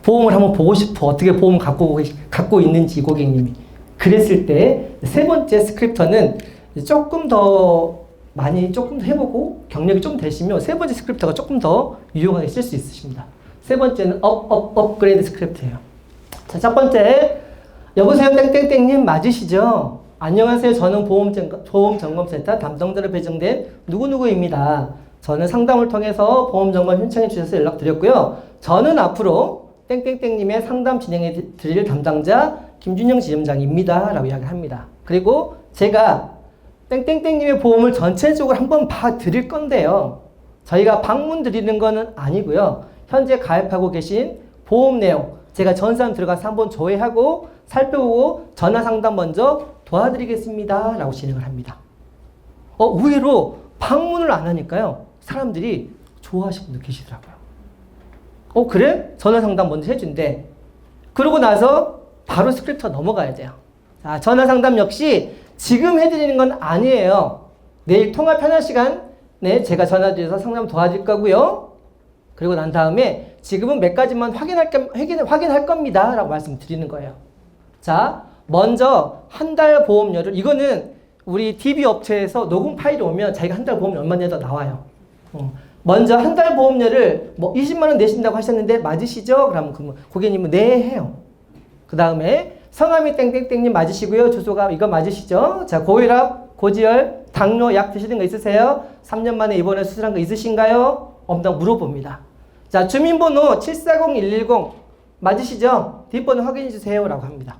보험을 한번 보고 싶어. 어떻게 보험 갖고 있는지 고객님이. 그랬을 때 세 번째 스크립터는 조금 더 해보고 경력이 좀 되시면 세 번째 스크립터가 조금 더 유용하게 쓸 수 있으십니다. 세 번째는 업그레이드 스크립트예요. 자, 첫 번째, 여보세요 땡땡땡님 맞으시죠? 안녕하세요. 저는 보험점검센터 담당자로 배정된 누구누구입니다. 저는 상담을 통해서 보험점검 신청해 주셔서 연락드렸고요. 저는 앞으로 땡땡땡님의 상담 진행해 드릴 담당자 김준영 지점장입니다. 라고 이야기합니다. 그리고 제가 땡땡땡님의 보험을 전체적으로 한번 봐드릴 건데요. 저희가 방문 드리는 거는 아니고요. 현재 가입하고 계신 보험 내용 제가 전산 들어가서 한번 조회하고 살펴보고 전화 상담 먼저 도와드리겠습니다. 라고 진행을 합니다. 의외로 방문을 안 하니까요. 사람들이 좋아하시는 분들 계시더라고요. 그래? 전화 상담 먼저 해준대. 그러고 나서 바로 스크립트가 넘어가야 돼요. 자, 전화 상담 역시 지금 해드리는 건 아니에요. 내일 통화 편한 시간에 제가 전화드려서 상담 도와드릴 거고요. 그리고 난 다음에 지금은 몇 가지만 확인할 겁니다. 라고 말씀드리는 거예요. 자, 먼저 한 달 보험료를, 이거는 우리 DB 업체에서 녹음 파일이 오면 자기가 한 달 보험료 얼마 내도 나와요. 먼저 한 달 보험료를 뭐 20만 원 내신다고 하셨는데 맞으시죠? 그러면 고객님은 네 해요. 그 다음에 성함이 땡땡땡님 맞으시고요. 주소가 이거 맞으시죠? 자, 고혈압, 고지혈, 당뇨 약 드시는 거 있으세요? 3년 만에 입원해 수술한 거 있으신가요? 없다고 물어봅니다. 자, 주민번호 740110 맞으시죠? 뒷번호 확인해 주세요. 라고 합니다.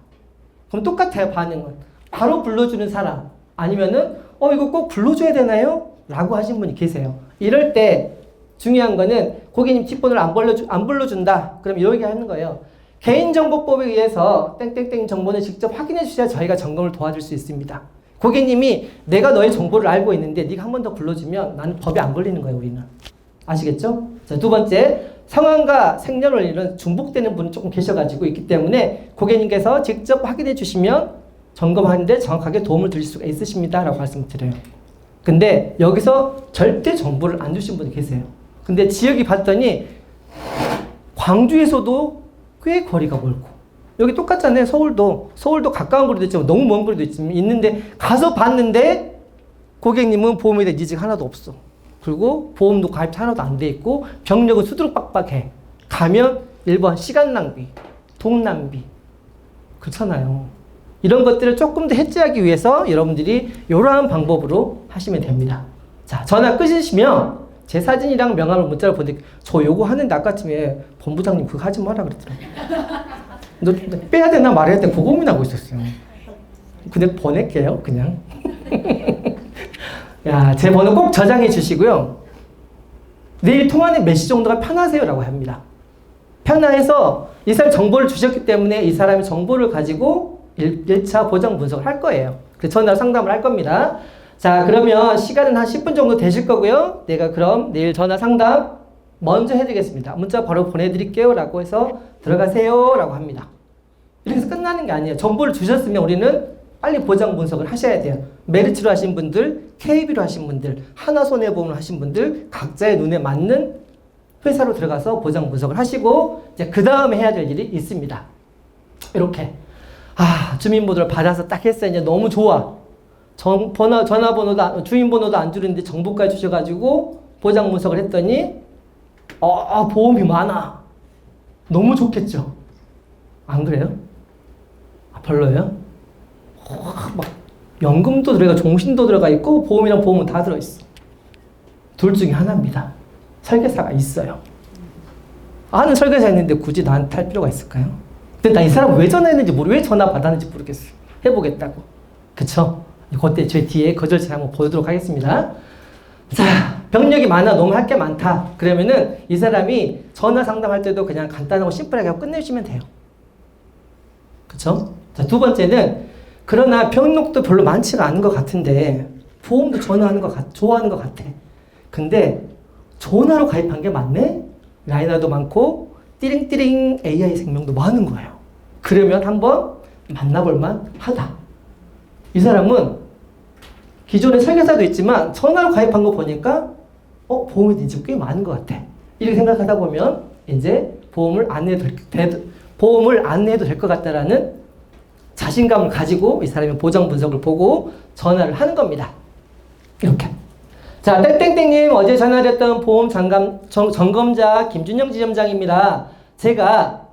그럼 똑같아요, 반응은. 바로 불러주는 사람. 아니면은, 이거 꼭 불러줘야 되나요? 라고 하신 분이 계세요. 이럴 때 중요한 거는 고객님 뒷번호를 안 불러준다. 그럼 이렇게 하는 거예요. 개인정보법에 의해서 땡땡땡 정보는 직접 확인해 주셔야 저희가 점검을 도와줄 수 있습니다. 고객님이 내가 너의 정보를 알고 있는데 네가 한 번 더 불러주면 나는 법에 안 걸리는 거예요, 우리는. 아시겠죠? 자, 두 번째, 상황과 생년월일은 중복되는 분이 조금 계셔가지고 있기 때문에 고객님께서 직접 확인해 주시면 점검하는데 정확하게 도움을 드릴 수가 있으십니다. 라고 말씀드려요. 근데 여기서 절대 정보를 안 주신 분이 계세요. 근데 지역이 봤더니 광주에서도 꽤 거리가 멀고 여기 똑같잖아요. 서울도 가까운 거리도 있지만 너무 먼 거리도 있는데 가서 봤는데 고객님은 보험에 대한 이직 하나도 없어. 그리고 보험도 가입 하나도 안 돼 있고 병력은 수두룩 빡빡해. 가면 1번 시간 낭비, 돈 낭비. 그렇잖아요. 이런 것들을 조금 더 해지하기 위해서 여러분들이 이러한 방법으로 하시면 됩니다. 자, 전화 끊으시면 제 사진이랑 명함을 문자로 보내니까 저 요거 하는데 아까쯤에 본부장님 그거 하지 마라 그랬더라고요. 너 빼야 되나 말아야 되나 고민하고 있었어요. 근데 보낼게요, 그냥. 야, 제 번호 꼭 저장해 주시고요. 내일 통화는 몇 시 정도가 편하세요라고 합니다. 편해서 이 사람 정보를 주셨기 때문에 이 사람이 정보를 가지고 1차 보정 분석을 할 거예요. 그래서 전화로 상담을 할 겁니다. 자, 그러면 시간은 한 10분 정도 되실 거고요. 내가 그럼 내일 전화 상담 먼저 해드리겠습니다. 문자 바로 보내드릴게요. 라고 해서 들어가세요. 라고 합니다. 이렇게 해서 끝나는 게 아니에요. 정보를 주셨으면 우리는 빨리 보장 분석을 하셔야 돼요. 메리츠로 하신 분들, KB로 하신 분들, 하나손해보험을 하신 분들, 각자의 눈에 맞는 회사로 들어가서 보장 분석을 하시고 이제 그 다음에 해야 될 일이 있습니다. 이렇게 주민번호를 받아서 딱 했어요. 이제 너무 좋아. 전화번호도 주민번호도 안 주는데 정보까지 주셔가지고 보장 분석을 했더니 보험이 많아. 너무 좋겠죠. 안 그래요? 별로예요? 막 연금도 들어가 종신도 들어가 있고 보험이랑 보험은 다 들어있어. 둘 중에 하나입니다. 설계사가 있어요. 아는 설계사 있는데 굳이 나한테 할 필요가 있을까요? 근데 나 이 사람 왜 전화했는지 왜 전화 받았는지 모르겠어. 해보겠다고. 그쵸? 그때 제 뒤에 거절체 한번 보여드리도록 하겠습니다. 자, 병력이 많아. 너무 할 게 많다. 그러면은 이 사람이 전화 상담할 때도 그냥 간단하고 심플하게 하고 끝내주시면 돼요. 그쵸? 자, 두 번째는 그러나 병력도 별로 많지가 않은 것 같은데 보험도 좋아하는 것 같아. 근데 전화로 가입한 게 많네? 라이나도 많고 띠링띠링 AI 생명도 많은 거예요. 그러면 한번 만나볼만 하다. 이 사람은 기존에 설계사도 있지만 전화로 가입한 거 보니까 보험에 대한 인지가 꽤 많은 것 같아. 이렇게 생각하다 보면 이제 보험을 안 내도 될 것 같다라는 자신감을 가지고 이 사람의 보정 분석을 보고 전화를 하는 겁니다. 이렇게. 자, 땡땡땡님 어제 전화드렸던 보험 점검자 김준영 지점장입니다. 제가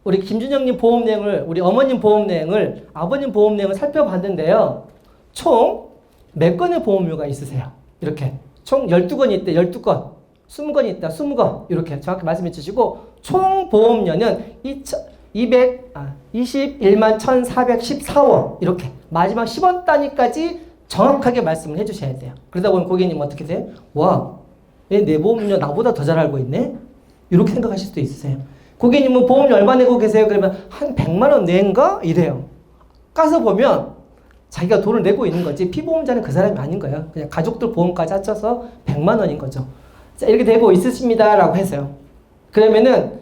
우리 김준영님 보험 내용을, 우리 어머님 보험 내용을, 아버님 보험 내용을 살펴봤는데요. 총 몇 건의 보험료가 있으세요? 이렇게. 총 12건이 있대, 12건. 20건이 있다, 20건. 이렇게 정확히 말씀해 주시고, 총 보험료는 21만 1,414원. 이렇게. 마지막 10원 단위까지 정확하게 말씀을 해 주셔야 돼요. 그러다 보면 고객님 어떻게 돼요? 와, 얘 내 보험료 나보다 더 잘 알고 있네? 이렇게 생각하실 수도 있으세요. 고객님은 보험료 얼마 내고 계세요? 그러면 한 100만 원 낸가? 이래요. 까서 보면 자기가 돈을 내고 있는 거지 피보험자는 그 사람이 아닌 거예요. 그냥 가족들 보험까지 합쳐서 100만 원인 거죠. 자, 이렇게 되고 있으십니다라고 했어요. 그러면은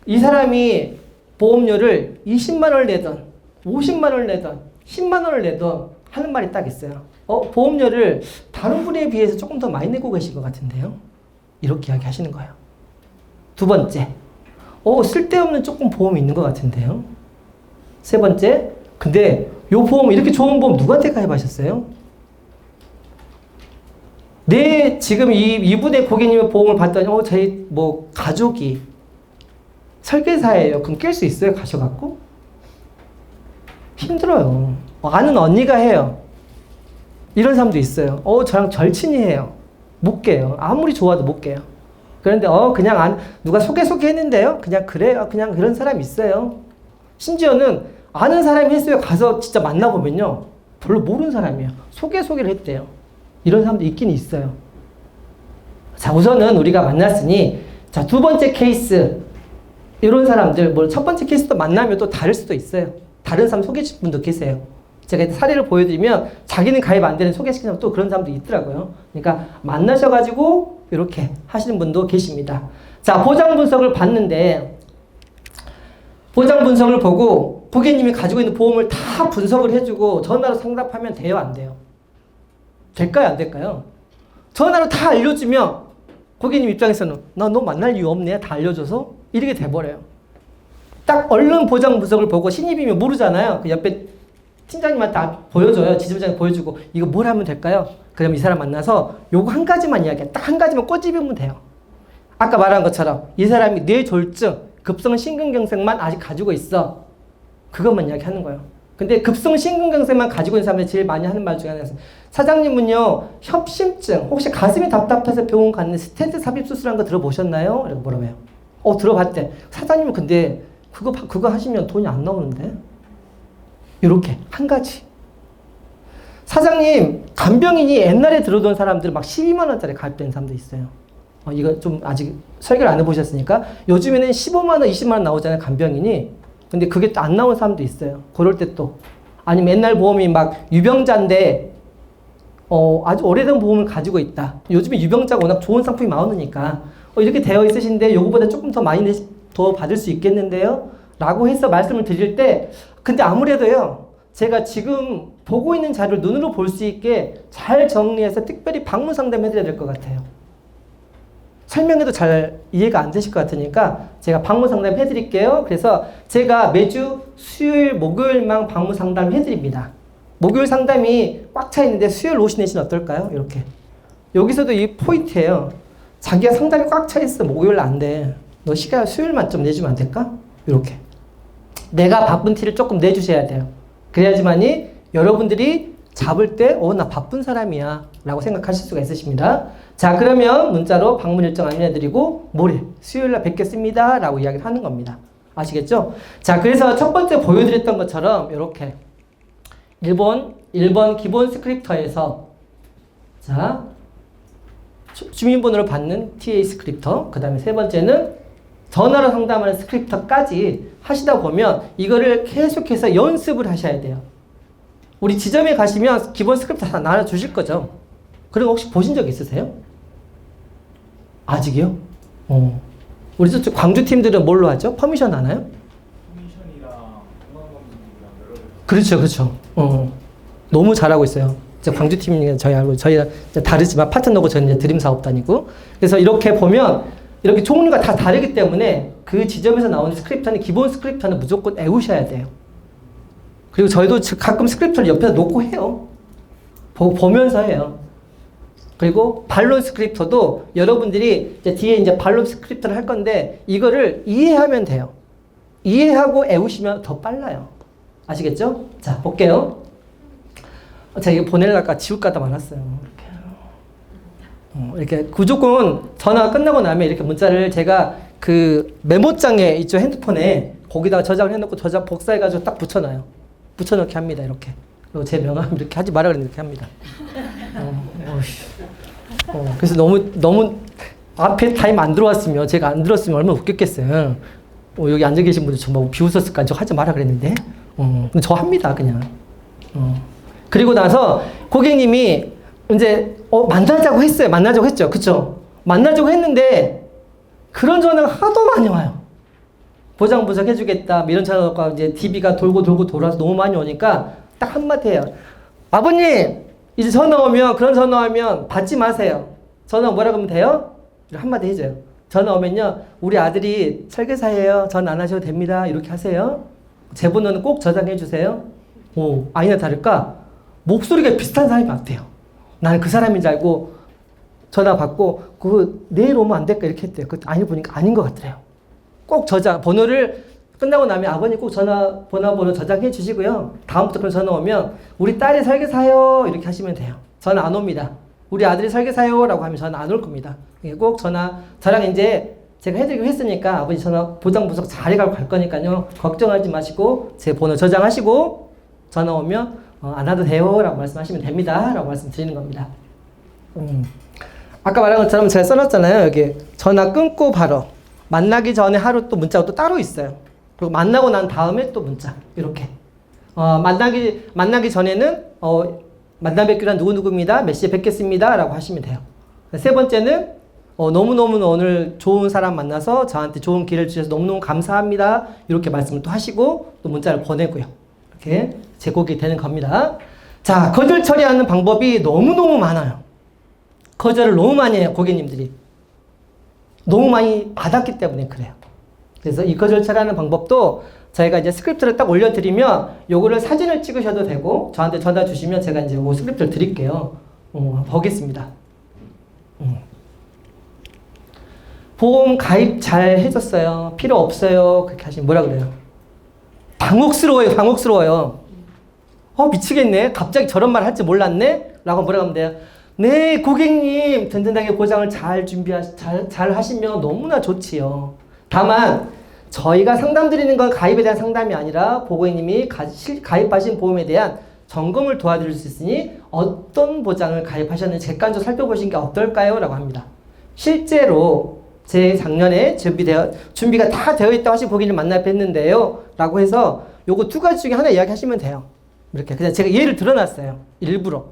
이 사람이 보험료를 20만 원을 내던 50만 원을 내던 10만 원을 내던 하는 말이 딱 있어요. 보험료를 다른 분에 비해서 조금 더 많이 내고 계신 것 같은데요. 이렇게 이야기하시는 거예요. 두 번째, 쓸데없는 조금 보험이 있는 것 같은데요. 세 번째, 근데 요 보험, 이렇게 좋은 보험 누구한테 가입하셨어요? 지금 이분의 고객님의 보험을 봤더니, 저희 뭐 가족이 설계사예요. 그럼 깰 수 있어요? 가셔갖고? 힘들어요. 아는 언니가 해요. 이런 사람도 있어요. 저랑 절친이 해요. 못 깨요. 아무리 좋아도 못 깨요. 그런데 그냥 누가 소개했는데요. 그냥 그래요. 그냥 그런 사람이 있어요. 심지어는 아는 사람이 했어요. 가서 진짜 만나보면요. 별로 모르는 사람이에요. 소개를 했대요. 이런 사람도 있긴 있어요. 자, 우선은 우리가 만났으니, 자, 두 번째 케이스. 이런 사람들, 첫 번째 케이스도 만나면 또 다를 수도 있어요. 다른 사람 소개해주신 분도 계세요. 제가 사례를 보여드리면 자기는 가입 안 되는 소개시키는 사람 또 그런 사람도 있더라고요. 그러니까 만나셔가지고 이렇게 하시는 분도 계십니다. 자, 보장 분석을 봤는데, 보장 분석을 보고 고객님이 가지고 있는 보험을 다 분석을 해주고 전화로 상담하면 돼요, 안 돼요? 될까요, 안 될까요? 전화로 다 알려주면 고객님 입장에서는 나 너 만날 이유 없네, 다 알려줘서 이렇게 돼버려요. 딱 얼른 보장 분석을 보고 신입이면 모르잖아요. 그 옆에 팀장님한테 다 보여줘요. 지점장이 보여주고 이거 뭘 하면 될까요? 그럼 이 사람 만나서 요거 한 가지만 이야기해. 딱 한 가지만 꼬집으면 돼요. 아까 말한 것처럼 이 사람이 뇌졸중, 급성 심근경색만 아직 가지고 있어. 그것만 이야기하는 거예요. 근데 급성 심근경색만 가지고 있는 사람들이 제일 많이 하는 말 중에 하나가 있어요. 사장님은요, 협심증, 혹시 가슴이 답답해서 병원 갔는데 스텐트 삽입 수술한 거 들어보셨나요? 이렇게 뭐라고 해요. 들어봤대. 사장님은 근데 그거 하시면 돈이 안 나오는데? 이렇게 한 가지. 사장님, 간병인이 옛날에 들어오던 사람들 막 12만 원짜리 가입된 사람도 있어요. 이거 좀 아직 설계를 안 해보셨으니까 요즘에는 15만 원, 20만 원 나오잖아요, 간병인이. 근데 그게 또 안 나온 사람도 있어요. 그럴 때 또. 아니면 옛날 보험이 막 유병자인데 아주 오래된 보험을 가지고 있다. 요즘에 유병자가 워낙 좋은 상품이 많으니까 이렇게 되어 있으신데 요거보다 조금 더 많이 더 받을 수 있겠는데요? 라고 해서 말씀을 드릴 때 근데 아무래도요, 제가 지금 보고 있는 자료를 눈으로 볼 수 있게 잘 정리해서 특별히 방문 상담해드려야 될 것 같아요. 설명해도 잘 이해가 안 되실 것 같으니까 제가 방문 상담 해드릴게요. 그래서 제가 매주 수요일, 목요일만 방문 상담 해드립니다. 목요일 상담이 꽉 차 있는데 수요일 오시는 어떨까요? 이렇게. 여기서도 이 포인트예요. 자기가 상담이 꽉 차 있어. 목요일 안 돼. 너 시간 수요일만 좀 내주면 안 될까? 이렇게. 내가 바쁜 티를 조금 내주셔야 돼요. 그래야지만이 여러분들이 잡을 때, 나 바쁜 사람이야. 라고 생각하실 수가 있으십니다. 자, 그러면 문자로 방문 일정 안내해드리고, 모레, 수요일날 뵙겠습니다. 라고 이야기를 하는 겁니다. 아시겠죠? 자, 그래서 첫 번째 보여드렸던 것처럼, 이렇게. 1번 기본 스크립터에서, 자, 주민번호를 받는 TA 스크립터. 그 다음에 세 번째는 전화로 상담하는 스크립터까지 하시다 보면, 이거를 계속해서 연습을 하셔야 돼요. 우리 지점에 가시면 기본 스크립트 다 나눠주실 거죠? 그런 거 혹시 보신 적 있으세요? 아직이요? 우리 저쪽 광주 팀들은 뭘로 하죠? 퍼미션 하나요? 커미션이랑 공항검증이랑 여러 개. 그렇죠. 너무 잘하고 있어요. 광주 팀이 저희 알고, 저희가 다르지만 파트너고 저는 이제 드림 사업단이고. 그래서 이렇게 보면 이렇게 종류가 다 다르기 때문에 그 지점에서 나오는 스크립트는 기본 스크립트는 무조건 외우셔야 돼요. 그리고 저희도 가끔 스크립트를 옆에서 놓고 해요. 보면서 해요. 그리고 반론 스크립터도 여러분들이 뒤에 이제 반론 스크립트를 할 건데 이거를 이해하면 돼요. 이해하고 외우시면 더 빨라요. 아시겠죠? 자, 볼게요. 제가 이거 보내려다가 지울까다 말았어요. 이렇게 무조건 전화가 끝나고 나면 이렇게 문자를 제가 그 메모장에 있죠, 핸드폰에 거기다가 저장을 해놓고 복사해가지고 딱 붙여놔요. 붙여넣기 합니다. 이렇게. 그리고 제 명함 이렇게 하지 마라 그랬는데 이렇게 합니다. 그래서 너무 앞에 타임 안 들어왔으면, 제가 안 들었으면 얼마나 웃겼겠어요. 여기 앉아 계신 분들 정말 비웃었을까? 저 하지 마라 그랬는데. 근데 저 합니다, 그냥. 그리고 나서 고객님이 이제 만나자고 했어요. 만나자고 했죠. 그쵸? 만나자고 했는데 그런 전화가 하도 많이 와요. 보장 분석 해주겠다. 이런 전화가 이제 DB가 돌고 돌아서 너무 많이 오니까 딱 한마디 해요. 아버님, 이제 전화 오면, 그런 전화 오면 받지 마세요. 전화 뭐라 그러면 돼요? 한마디 해줘요. 전화 오면요, 우리 아들이 설계사예요. 전화 안 하셔도 됩니다. 이렇게 하세요. 제 번호는 꼭 저장해 주세요. 오, 아니나 다를까? 목소리가 비슷한 사람이 같아요. 나는 그 사람인 줄 알고 전화 받고, 내일 오면 안 될까? 이렇게 했대요. 아니, 보니까 아닌 것 같더래요. 꼭 번호를 끝나고 나면 아버님 꼭 번호 저장해 주시고요. 다음부터 그런 전화 오면 우리 딸이 설계사요. 이렇게 하시면 돼요. 전화 안 옵니다. 우리 아들이 설계사요. 라고 하면 전화 안 올 겁니다. 꼭 저랑 이제 제가 해드리기로 했으니까 아버지 전화 보장 분석 잘 해가고 갈 거니까요. 걱정하지 마시고 제 번호 저장하시고 전화 오면 안 와도 돼요. 라고 말씀하시면 됩니다. 라고 말씀드리는 겁니다. 아까 말한 것처럼 제가 써놨잖아요. 여기 전화 끊고 바로. 만나기 전에 하루 또 문자가 또 따로 있어요. 그리고 만나고 난 다음에 또 문자. 이렇게. 만나기 전에는, 만나 뵙기로 한 누구누구입니다. 몇 시에 뵙겠습니다. 라고 하시면 돼요. 세 번째는, 너무너무 오늘 좋은 사람 만나서 저한테 좋은 기회를 주셔서 너무너무 감사합니다. 이렇게 말씀을 또 하시고, 또 문자를 보내고요. 이렇게 제공이 되는 겁니다. 자, 거절 처리하는 방법이 너무너무 많아요. 거절을 너무 많이 해요, 고객님들이. 너무 많이 받았기 때문에 그래요. 그래서 이 거절 처리하는 방법도 저희가 이제 스크립트를 딱 올려드리면 요거를 사진을 찍으셔도 되고 저한테 전화 주시면 제가 이제 요 스크립트를 드릴게요. 보겠습니다. 보험 가입 잘 해줬어요. 필요 없어요. 그렇게 하시면 뭐라 그래요? 당혹스러워요. 미치겠네. 갑자기 저런 말 할지 몰랐네? 라고 뭐라 하면 돼요? 네, 고객님, 든든하게 보장을 잘 하시면 너무나 좋지요. 다만, 저희가 상담 드리는 건 가입에 대한 상담이 아니라 고객님이 가입하신 보험에 대한 점검을 도와드릴 수 있으니 어떤 보장을 가입하셨는지 객관적으로 살펴보신 게 어떨까요? 라고 합니다. 실제로 제 작년에 준비가 다 되어 있다고 하신 고객님 만나 뵀는데요. 라고 해서 요거 두 가지 중에 하나 이야기 하시면 돼요. 이렇게. 그냥 제가 예를 들어놨어요. 일부러.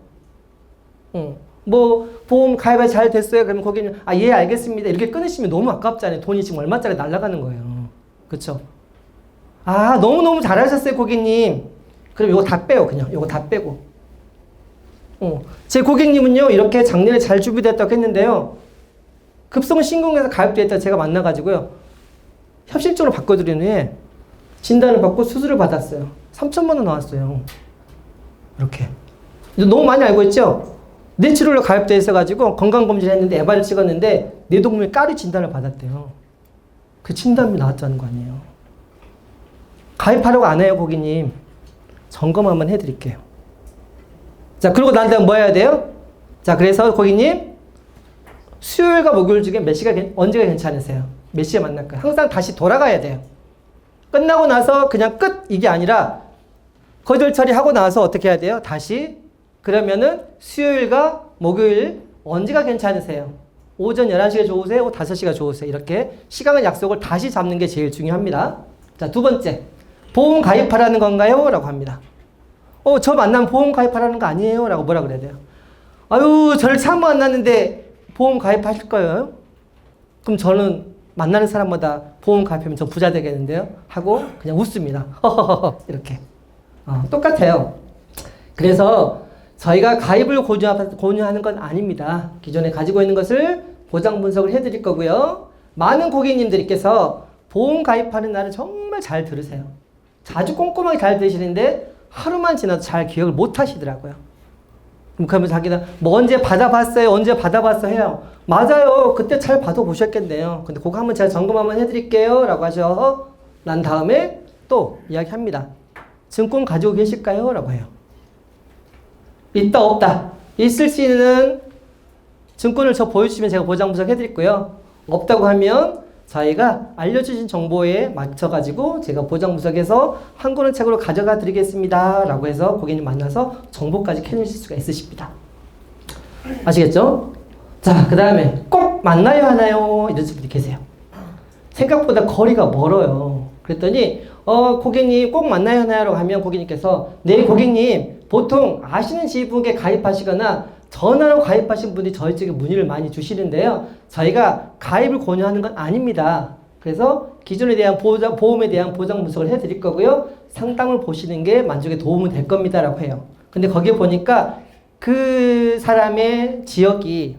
보험 가입이 잘 됐어요. 그러면 고객님, 예, 알겠습니다. 이렇게 끊으시면 너무 아깝잖아요. 돈이 지금 얼마짜리 날아가는 거예요. 그쵸? 너무너무 잘하셨어요, 고객님. 그럼 요거 다 빼요, 그냥. 요거 다 빼고. 제 고객님은요, 이렇게 작년에 잘 준비됐다고 했는데요. 급성 신공에서 가입됐다 제가 만나가지고요. 협실적으로 바꿔드린 후에 진단을 받고 수술을 받았어요. 3천만 원 나왔어요. 이렇게. 너무 많이 알고 있죠? 뇌치료로 가입돼 있어가지고 건강검진 했는데 에바를 찍었는데 뇌동물 까리 진단을 받았대요. 그 진단이 나왔다는 거 아니에요. 가입하려고 안 해요, 고객님. 점검 한번 해드릴게요. 자, 그리고 난 다음 뭐 해야 돼요? 자, 그래서 고객님, 수요일과 목요일 중에 언제가 괜찮으세요? 몇 시에 만날까요? 항상 다시 돌아가야 돼요. 끝나고 나서 그냥 끝! 이게 아니라 거절 처리하고 나서 어떻게 해야 돼요? 다시 그러면은 수요일과 목요일 언제가 괜찮으세요? 오전 11시가 좋으세요? 5시가 좋으세요? 이렇게 시간과 약속을 다시 잡는 게 제일 중요합니다. 자, 두 번째. 보험 가입하라는 건가요? 라고 합니다. 저 만나면 보험 가입하라는 거 아니에요? 라고 뭐라 그래야 돼요? 저를 처음 만났는데 보험 가입하실 거예요? 그럼 저는 만나는 사람마다 보험 가입하면 저 부자 되겠는데요? 하고 그냥 웃습니다. 이렇게. 똑같아요. 그래서 저희가 가입을 권유하는 건 아닙니다. 기존에 가지고 있는 것을 보장 분석을 해드릴 거고요. 많은 고객님들께서 보험 가입하는 날은 정말 잘 들으세요. 자주 꼼꼼하게 잘 들으시는데 하루만 지나도 잘 기억을 못 하시더라고요. 그러면 자기는 언제 받아봤어요? 해요. 맞아요. 그때 잘 받아보셨겠네요. 근데 그거 한번 제가 점검 한번 해드릴게요. 라고 하셔. 난 다음에 또 이야기합니다. 증권 가지고 계실까요? 라고 해요. 있다 없다. 있을 수 있는 증권을 저 보여주시면 제가 보장 분석 해드릴고요. 없다고 하면 저희가 알려주신 정보에 맞춰가지고 제가 보장 분석해서 한 권의 책으로 가져가 드리겠습니다. 라고 해서 고객님 만나서 정보까지 캐내실 수가 있으십니다. 아시겠죠? 자, 그 다음에 꼭 만나야 하나요? 이런 분들이 계세요. 생각보다 거리가 멀어요. 그랬더니 고객님 꼭 만나야 하나요? 라고 하면 고객님께서 네, 고객님 보통 아시는 지인분께 가입하시거나 전화로 가입하신 분이 저희 쪽에 문의를 많이 주시는데요. 저희가 가입을 권유하는 건 아닙니다. 그래서 기존에 대한 보험에 대한 보장 분석을 해드릴 거고요. 상담을 보시는 게 만족에 도움은 될 겁니다라고 해요. 근데 거기에 보니까 그 사람의 지역이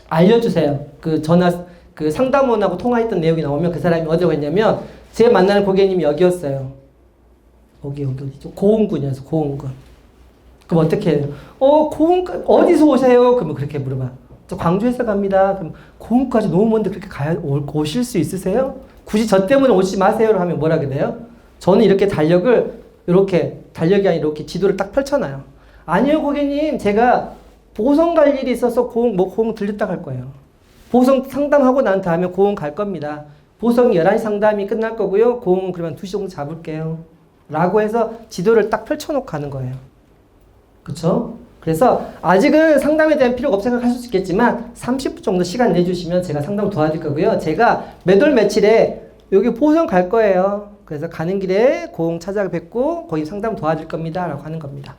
알려주세요. 그 상담원하고 통화했던 내용이 나오면 그 사람이 어디로 갔냐면 제 만나는 고객님이 여기였어요. 여기 어디죠? 고흥군이었어. 고흥군. 그럼 어떻게 해요? 고흥 어디서 오세요? 그러면 그렇게 물어봐. 저 광주에서 갑니다. 그럼 고흥까지 너무 먼데 그렇게 오실 수 있으세요? 굳이 저 때문에 오지 마세요로 하면 뭐라게 돼요? 저는 이렇게 달력이 아니라 이렇게 지도를 딱 펼쳐놔요. 아니요, 고객님. 제가 보성 갈 일이 있어서 고흥 들렸다 갈 거예요. 보성 상담하고 난 다음에 고흥 갈 겁니다. 보성 11시 상담이 끝날 거고요. 고흥 그러면 2시 정도 잡을게요. 라고 해서 지도를 딱 펼쳐놓고 가는 거예요. 그쵸? 그래서 아직은 상담에 대한 필요가 없다고 생각하실 수 있겠지만 30분 정도 시간 내주시면 제가 상담 도와드릴 거고요. 제가 몇 월 며칠에 여기 보성 갈 거예요. 그래서 가는 길에 고흥 찾아뵙고 거기 상담 도와드릴 겁니다. 라고 하는 겁니다.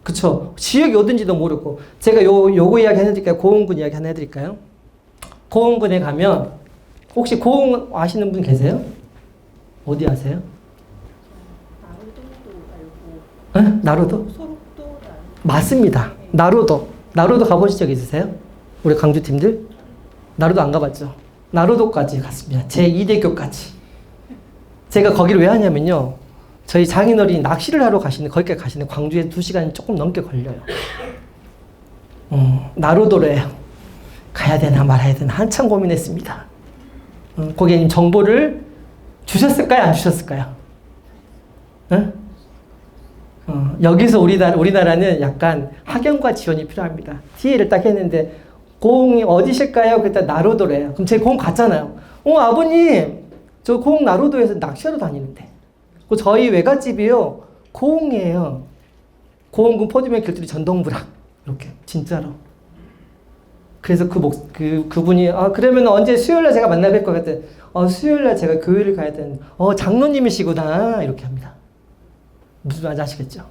그쵸? 지역이 어딘지도 모르고 제가 요거 이야기 해드릴까요? 고흥군 이야기 하나 해드릴까요? 고흥군에 가면 혹시 고흥 아시는 분 계세요? 어디 아세요? 나로도? 맞습니다. 나로도 가보신 적 있으세요? 우리 강주 팀들? 나로도 안 가봤죠? 나로도까지 갔습니다. 제2대교까지. 제가 거기를 왜 하냐면요. 저희 장인어른이 낚시를 하러 거기까지 가시는 광주에서 2시간이 조금 넘게 걸려요. 나로도래요. 가야 되나 말아야 되나 한참 고민했습니다. 고객님 정보를 주셨을까요? 안 주셨을까요? 응? 여기서 우리나라는 약간 학연과 지원이 필요합니다. TA를 딱 했는데 고흥이 어디실까요? 그랬더니 나로도래요. 그럼 제가 고흥 갔잖아요. 아버님 저 고흥 나로도에서 낚시하러 다니는데 저희 외갓집이요 고흥이에요. 고흥군 포도면 길들이 전동부락 이렇게 진짜로. 그래서 그분이 그러면 언제 수요일날 제가 만나 뵐 것 같은 수요일날 제가 교회를 가야 되는데 장로님이시구나 이렇게 합니다. 무슨 말인지 아시겠죠?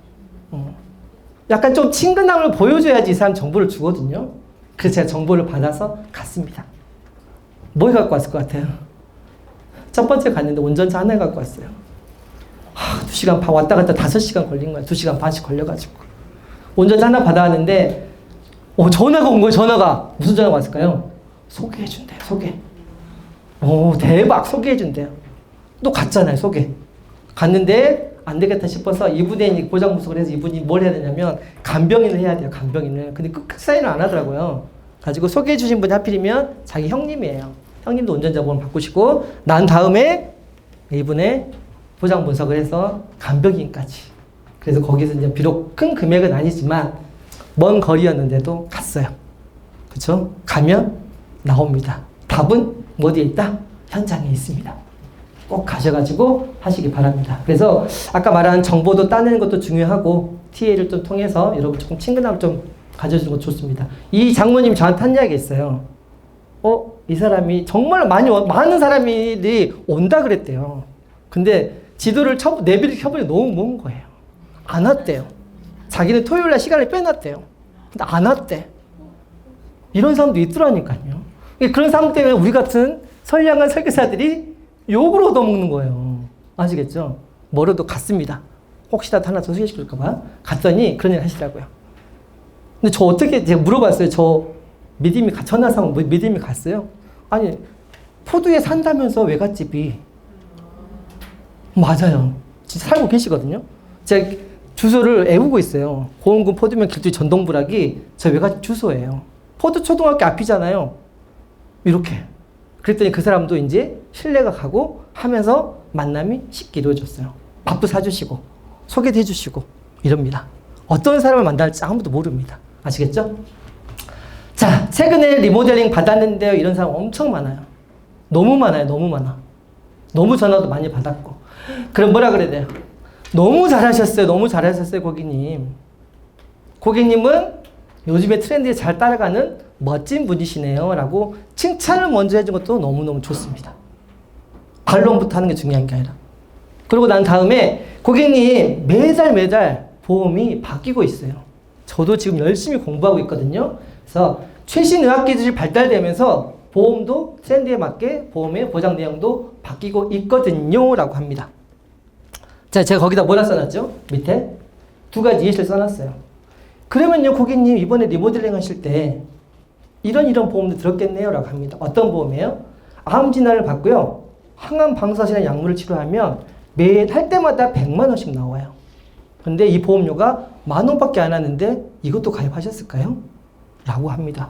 약간 좀 친근함을 보여줘야지 이 사람 정보를 주거든요. 그래서 제가 정보를 받아서 갔습니다. 뭘 갖고 왔을 것 같아요? 첫 번째 갔는데 운전자 하나 갖고 왔어요. 2시간 반 왔다 갔다 5시간 걸린 거야. 2시간 반씩 걸려가지고. 운전자 하나 받아왔는데 전화가 온 거예요. 전화가. 무슨 전화가 왔을까요? 소개해준대요. 소개. 대박. 소개해준대요. 또 갔잖아요. 소개. 갔는데 안 되겠다 싶어서 이분의 보장 분석을 해서 이분이 뭘 해야 되냐면 간병인을 해야 돼요. 간병인을. 근데 끝 사인을 안 하더라고요. 가지고 소개해 주신 분이 하필이면 자기 형님이에요. 형님도 운전자 보험 바꾸시고 난 다음에 이분의 보장 분석을 해서 간병인까지. 그래서 거기서 이제 비록 큰 금액은 아니지만 먼 거리였는데도 갔어요. 그렇죠? 가면 나옵니다. 답은 어디에 있다? 현장에 있습니다. 꼭 가셔가지고 하시기 바랍니다. 그래서 아까 말한 정보도 따내는 것도 중요하고 TA를 좀 통해서 여러분 조금 친근함을 좀 가져주는 것도 좋습니다. 이 장모님이 저한테 한 이야기 있어요. 이 사람이 정말 많은 사람들이 온다 그랬대요. 근데 지도를 내비를 켜보니 너무 먼 거예요. 안 왔대요. 자기는 토요일날 시간을 빼놨대요. 근데 안 왔대. 이런 사람도 있더라니까요. 그런 사람 때문에 우리 같은 선량한 설계사들이 욕을 얻어먹는 거예요. 아시겠죠? 뭐라도 갔습니다. 혹시라도 하나 더 소개시킬까봐 갔더니 그런 얘기 하시더라고요. 근데 제가 물어봤어요. 전화상 믿음이 갔어요? 아니, 포도에 산다면서 외갓집이. 맞아요. 진짜 살고 계시거든요. 제가 주소를 외우고 있어요. 고흥군 포도면 길들이 전동부락이 저 외갓집 주소예요. 포도초등학교 앞이잖아요. 이렇게. 그랬더니 그 사람도 이제 신뢰가 가고 하면서 만남이 쉽게 이루어졌어요. 밥도 사주시고 소개도 해주시고 이럽니다. 어떤 사람을 만날지 아무도 모릅니다. 아시겠죠? 자, 최근에 리모델링 받았는데요. 이런 사람 엄청 많아요. 너무 많아요. 너무 많아. 너무 전화도 많이 받았고. 그럼 뭐라 그래야 돼요? 너무 잘하셨어요. 너무 잘하셨어요, 고객님. 고객님은 요즘에 트렌드에 잘 따라가는 멋진 분이시네요. 라고 칭찬을 먼저 해준 것도 너무너무 좋습니다. 반론부터 하는 게 중요한 게 아니라. 그러고 난 다음에 고객님 매달 보험이 바뀌고 있어요. 저도 지금 열심히 공부하고 있거든요. 그래서 최신 의학 기술이 발달되면서 보험도 트렌드에 맞게 보험의 보장 내용도 바뀌고 있거든요. 라고 합니다. 자, 제가 거기다 뭐라 써놨죠? 밑에 두 가지 예시를 써놨어요. 그러면요, 고객님 이번에 리모델링 하실 때 이런 보험도 들었겠네요. 라고 합니다. 어떤 보험이에요? 암 진단을 받고요. 항암 방사선이나 약물을 치료하면 매일 할 때마다 100만 원씩 나와요. 근데 이 보험료가 10,000원밖에 안 하는데 이것도 가입하셨을까요? 라고 합니다.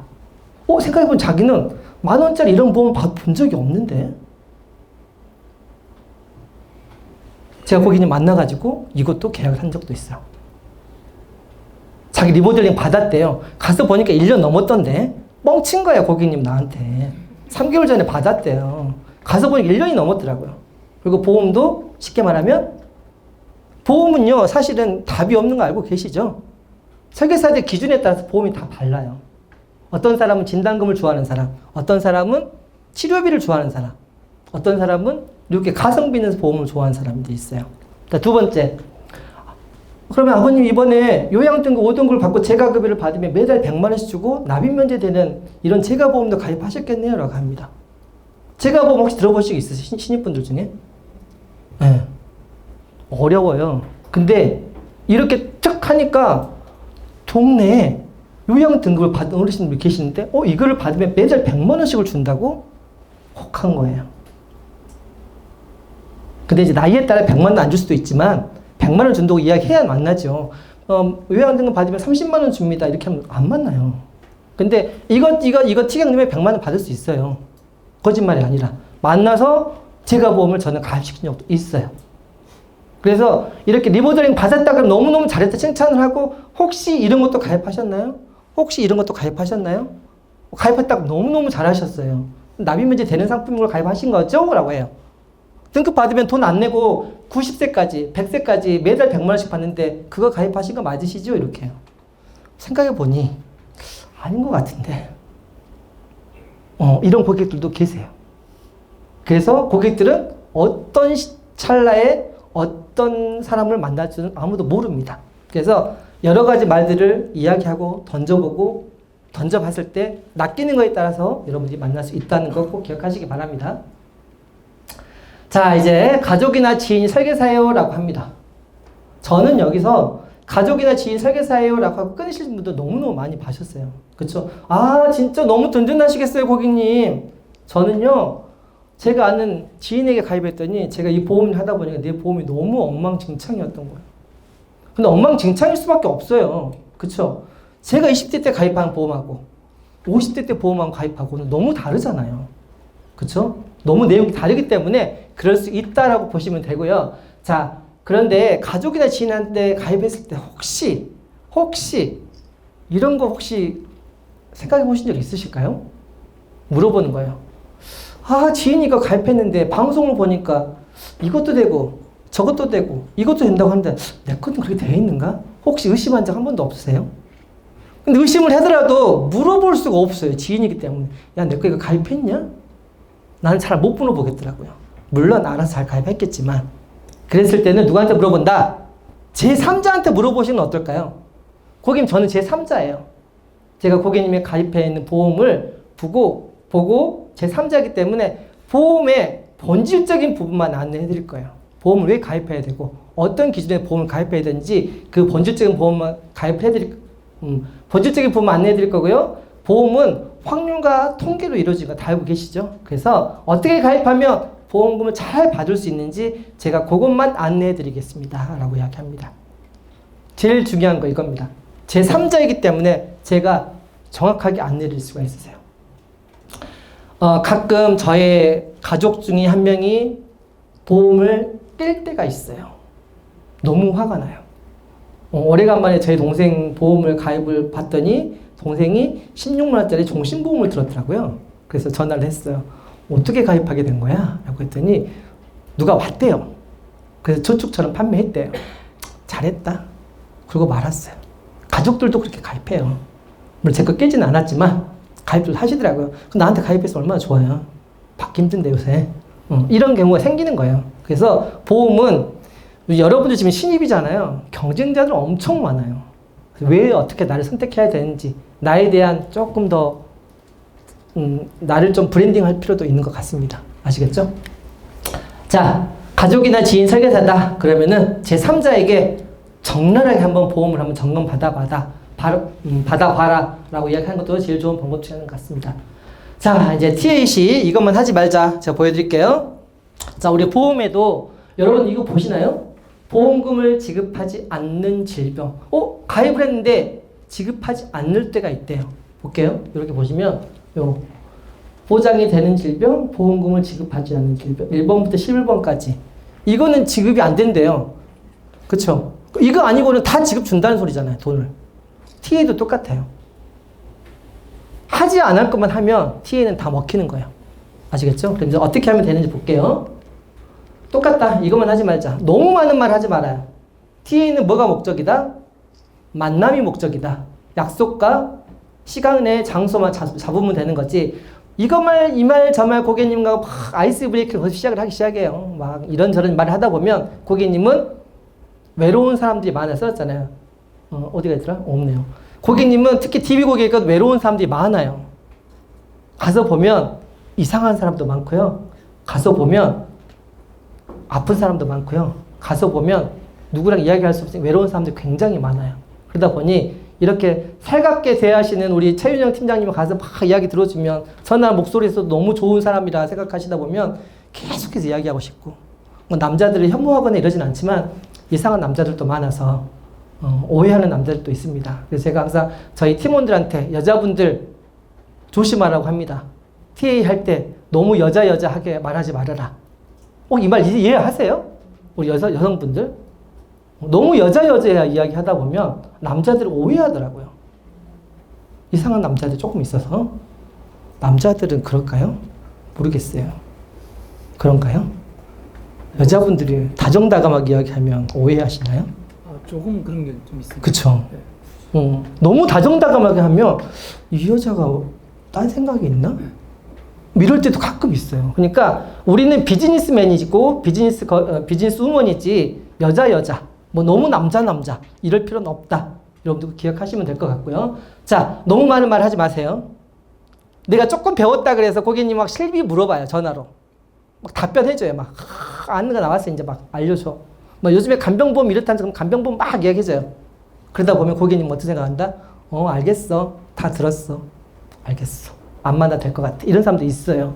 생각해보면 자기는 10,000원짜리 이런 보험 본 적이 없는데. 제가 고객님 만나가지고 이것도 계약을 한 적도 있어요. 자기 리모델링 받았대요. 가서 보니까 1년 넘었던데. 뻥친 거예요, 고객님 나한테. 3개월 전에 받았대요. 가서 보니까 1년이 넘었더라고요. 그리고 보험도 쉽게 말하면 보험은요, 사실은 답이 없는 거 알고 계시죠? 설계사들 기준에 따라서 보험이 다 달라요. 어떤 사람은 진단금을 좋아하는 사람, 어떤 사람은 치료비를 좋아하는 사람, 어떤 사람은 이렇게 가성비 있는 보험을 좋아하는 사람들이 있어요. 자, 두 번째. 그러면 아버님 이번에 요양등급 5등급을 받고 재가급여를 받으면 매달 100만 원씩 주고 납입 면제되는 이런 재가보험도 가입하셨겠네요. 라고 합니다. 재가보험 혹시 들어보신 적 있으세요? 신입분들 중에? 네. 어려워요. 근데 이렇게 쫙 하니까 동네에 요양등급을 받은 어르신들이 계시는데 이거를 받으면 매달 100만 원씩을 준다고? 혹한 거예요. 근데 이제 나이에 따라 100만 원 안 줄 수도 있지만 100만 원 준다고 이야기해야 만나죠. 요양등급 받으면 30만 원 줍니다. 이렇게 하면 안 만나요. 근데 이거 티격 내면 100만 원 받을 수 있어요. 거짓말이 아니라. 만나서 재가보험을 저는 가입시킨 적도 있어요. 그래서 이렇게 리모델링 받았다 그러면 너무너무 잘했다 칭찬을 하고 혹시 이런 것도 가입하셨나요? 혹시 이런 것도 가입하셨나요? 가입했다고 너무너무 잘하셨어요. 납입 문제 되는 상품으로 가입하신 거죠? 라고 해요. 등급 받으면 돈 안 내고 90세까지, 100세까지 매달 100만 원씩 받는데 그거 가입하신 거 맞으시죠? 이렇게 해요. 생각해보니 아닌 것 같은데 이런 고객들도 계세요. 그래서 고객들은 어떤 찰나에 어떤 사람을 만날지는 아무도 모릅니다. 그래서 여러 가지 말들을 이야기하고 던져보고 던져봤을 때 낚이는 거에 따라서 여러분들이 만날 수 있다는 거 꼭 기억하시기 바랍니다. 자, 이제 가족이나 지인이 설계사예요 라고 합니다. 저는 여기서 가족이나 지인 설계사예요 라고 하고 끊으시는 분들 너무너무 많이 봐셨어요. 그쵸? 진짜 너무 든든하시겠어요, 고객님. 저는요, 제가 아는 지인에게 가입했더니 제가 이 보험을 하다 보니까 내 보험이 너무 엉망진창이었던 거예요. 근데 엉망진창일 수밖에 없어요. 그쵸? 제가 20대 때 가입한 보험하고 50대 때 보험하고 가입하고는 너무 다르잖아요. 그쵸? 너무 내용이 다르기 때문에 그럴 수 있다라고 보시면 되고요. 자, 그런데 가족이나 지인한테 가입했을 때 혹시 이런 거 혹시 생각해 보신 적 있으실까요? 물어보는 거예요. 지인이가 가입했는데 방송을 보니까 이것도 되고 저것도 되고 이것도 된다고 하는데 내 것도 그렇게 되어 있는가? 혹시 의심한 적 한 번도 없으세요? 근데 의심을 하더라도 물어볼 수가 없어요. 지인이기 때문에. 야, 내 거 이거 가입했냐? 나는 잘 못 물어보겠더라고요. 물론 알아서 잘 가입했겠지만 그랬을 때는 누구한테 물어본다? 제3자한테 물어보시면 어떨까요? 고객님, 저는 제3자예요. 제가 고객님의 가입해 있는 보험을 보고 제3자이기 때문에 보험의 본질적인 부분만 안내해 드릴 거예요. 보험을 왜 가입해야 되고 어떤 기준에 보험을 가입해야 되는지 그 본질적인 보험만 본질적인 부분만 안내해 드릴 거고요. 보험은 확률과 통계로 이루어진 거 다 알고 계시죠? 그래서 어떻게 가입하면 보험금을 잘 받을 수 있는지 제가 그것만 안내해 드리겠습니다. 라고 이야기합니다. 제일 중요한 거 이겁니다. 제3자이기 때문에 제가 정확하게 안내해 드릴 수가 있으세요. 가끔 저의 가족 중에 한 명이 보험을 깰 때가 있어요. 너무 화가 나요. 오래간만에 저희 동생 보험을 가입을 받더니 동생이 16만 원짜리 종신보험을 들었더라고요. 그래서 전화를 했어요. 어떻게 가입하게 된 거야? 라고 했더니 누가 왔대요. 그래서 저축처럼 판매했대요. 잘했다. 그러고 말았어요. 가족들도 그렇게 가입해요. 물론 제 거 깨지는 않았지만 가입들 하시더라고요. 나한테 가입해서 얼마나 좋아요. 받기 힘든데 요새. 이런 경우가 생기는 거예요. 그래서 보험은 여러분들 지금 신입이잖아요. 경쟁자들 엄청 많아요. 왜 어떻게 나를 선택해야 되는지, 나에 대한 조금 더 나를 좀 브랜딩할 필요도 있는 것 같습니다. 아시겠죠? 자, 가족이나 지인 설계사다. 그러면은 제3자에게 적나라하게 한번 보험을 한번 점검 받아봐라 라고 이야기하는 것도 제일 좋은 방법 중에 하나 같습니다. 자, 이제 TAC 이것만 하지 말자. 제가 보여드릴게요. 자, 우리 보험에도 여러분 이거 보시나요? 보험금을 지급하지 않는 질병. 가입을 했는데 지급하지 않을 때가 있대요. 볼게요. 이렇게 보시면 요 보장이 되는 질병, 보험금을 지급하지 않는 질병 1번부터 11번까지 이거는 지급이 안 된대요. 그쵸? 이거 아니고는 다 지급 준다는 소리잖아요. 돈을. TA도 똑같아요. 하지 않을 것만 하면 TA는 다 먹히는 거예요. 아시겠죠? 그럼 이제 어떻게 하면 되는지 볼게요. 똑같다. 이것만 하지 말자. 너무 많은 말 하지 말아요. TA는 뭐가 목적이다? 만남이 목적이다. 약속과 시간의 장소만 잡으면 되는 거지. 이것만 이 말 저 말 고객님과 막 아이스 브레이킹을 시작을 하기 시작해요. 막 이런저런 말을 하다 보면 고객님은 외로운 사람들이 많아 썼잖아요. 어디가 있더라? 없네요. 고객님은 특히 TV 고객이니까 외로운 사람들이 많아요. 가서 보면 이상한 사람도 많고요. 가서 보면 아픈 사람도 많고요. 가서 보면 누구랑 이야기할 수 없으니 외로운 사람들이 굉장히 많아요. 그러다 보니 이렇게 살갑게 대하시는 우리 최윤영 팀장님이 가서 막 이야기 들어주면 전화 목소리에서 너무 좋은 사람이라 생각하시다 보면 계속해서 이야기하고 싶고 뭐 남자들을 혐오하거나 이러진 않지만 이상한 남자들도 많아서 오해하는 남자들도 있습니다. 그래서 제가 항상 저희 팀원들한테 여자분들 조심하라고 합니다. TA 할 때 너무 여자하게 말하지 말아라. 이 말 이해하세요? 우리 여성분들? 너무 여자 이야기 하다 보면 남자들을 오해하더라고요. 이상한 남자들 조금 있어서. 남자들은 그럴까요? 모르겠어요. 그런가요? 여자분들이 다정다감하게 이야기하면 오해하시나요? 조금 그런 게 좀 있습니다. 그쵸. 네. 너무 다정다감하게 하면 이 여자가 딴 생각이 있나? 이럴 때도 가끔 있어요. 그러니까 우리는 비즈니스맨이고 비즈니스 우먼이지 여자 뭐 너무 남자 이럴 필요는 없다. 여러분들 기억하시면 될 것 같고요. 자, 너무 많은 말 하지 마세요. 내가 조금 배웠다 그래서 고객님 막 실비 물어봐요. 전화로. 막 답변해줘요. 막 아는 거 나왔어 이제 막 알려줘. 뭐 요즘에 간병보험 이렇다는 그럼 간병보험 막 이야기해줘요. 그러다 보면 고객님 어떻게 생각한다? 알겠어. 다 들었어. 알겠어. 안 만나도 될 것 같아. 이런 사람도 있어요.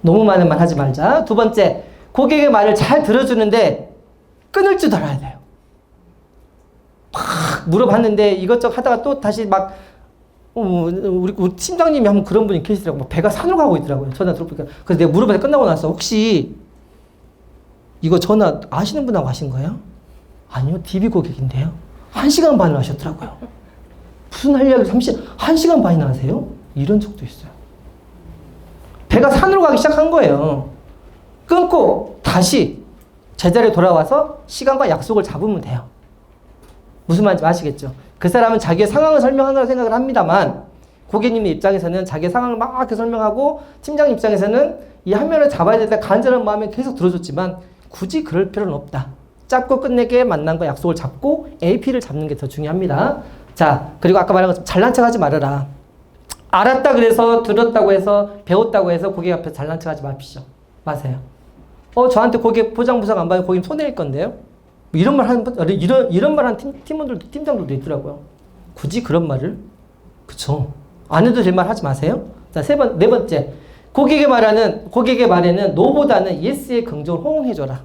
너무 많은 말 하지 말자. 두 번째, 고객의 말을 잘 들어주는데 끊을 줄 알아야 돼요. 막 물어봤는데 이것저것 하다가 또 다시 막 우리 팀장님이 한번 그런 분이 계시더라고요. 막 배가 산으로 가고 있더라고요. 전화 들어보니까. 그래서 내가 물어봤는데 끝나고 나서 혹시 이거 전화 아시는 분하고 하신 거예요? 아니요. DB 고객인데요. 1시간 반을 하셨더라고요. 무슨 할 이야기를 1시간 반이나 하세요? 이런 적도 있어요. 배가 산으로 가기 시작한 거예요. 끊고 다시 제자리에 돌아와서 시간과 약속을 잡으면 돼요. 무슨 말인지 아시겠죠? 그 사람은 자기의 상황을 설명하느라 생각을 합니다만 고객님 입장에서는 자기의 상황을 막 이렇게 설명하고 팀장 입장에서는 이 화면을 잡아야 될 때 간절한 마음에 계속 들어줬지만 굳이 그럴 필요는 없다. 짧고 끝내게 만남과 약속을 잡고 AP를 잡는 게 더 중요합니다. 자, 그리고 아까 말한 것처럼 잘난 척하지 말아라. 알았다 그래서 들었다고 해서 배웠다고 해서 고객 앞에 잘난 척하지 마세요. 저한테 고객 보장 안 받으면 고객님 손해일 건데요. 뭐 이런 말 하는 팀원들도 팀장들도 있더라고요. 굳이 그런 말을? 그쵸. 안 해도 될 말 하지 마세요. 자, 네 번째. 고객의 말에는 노보다는 yes에 긍정을 호응해줘라.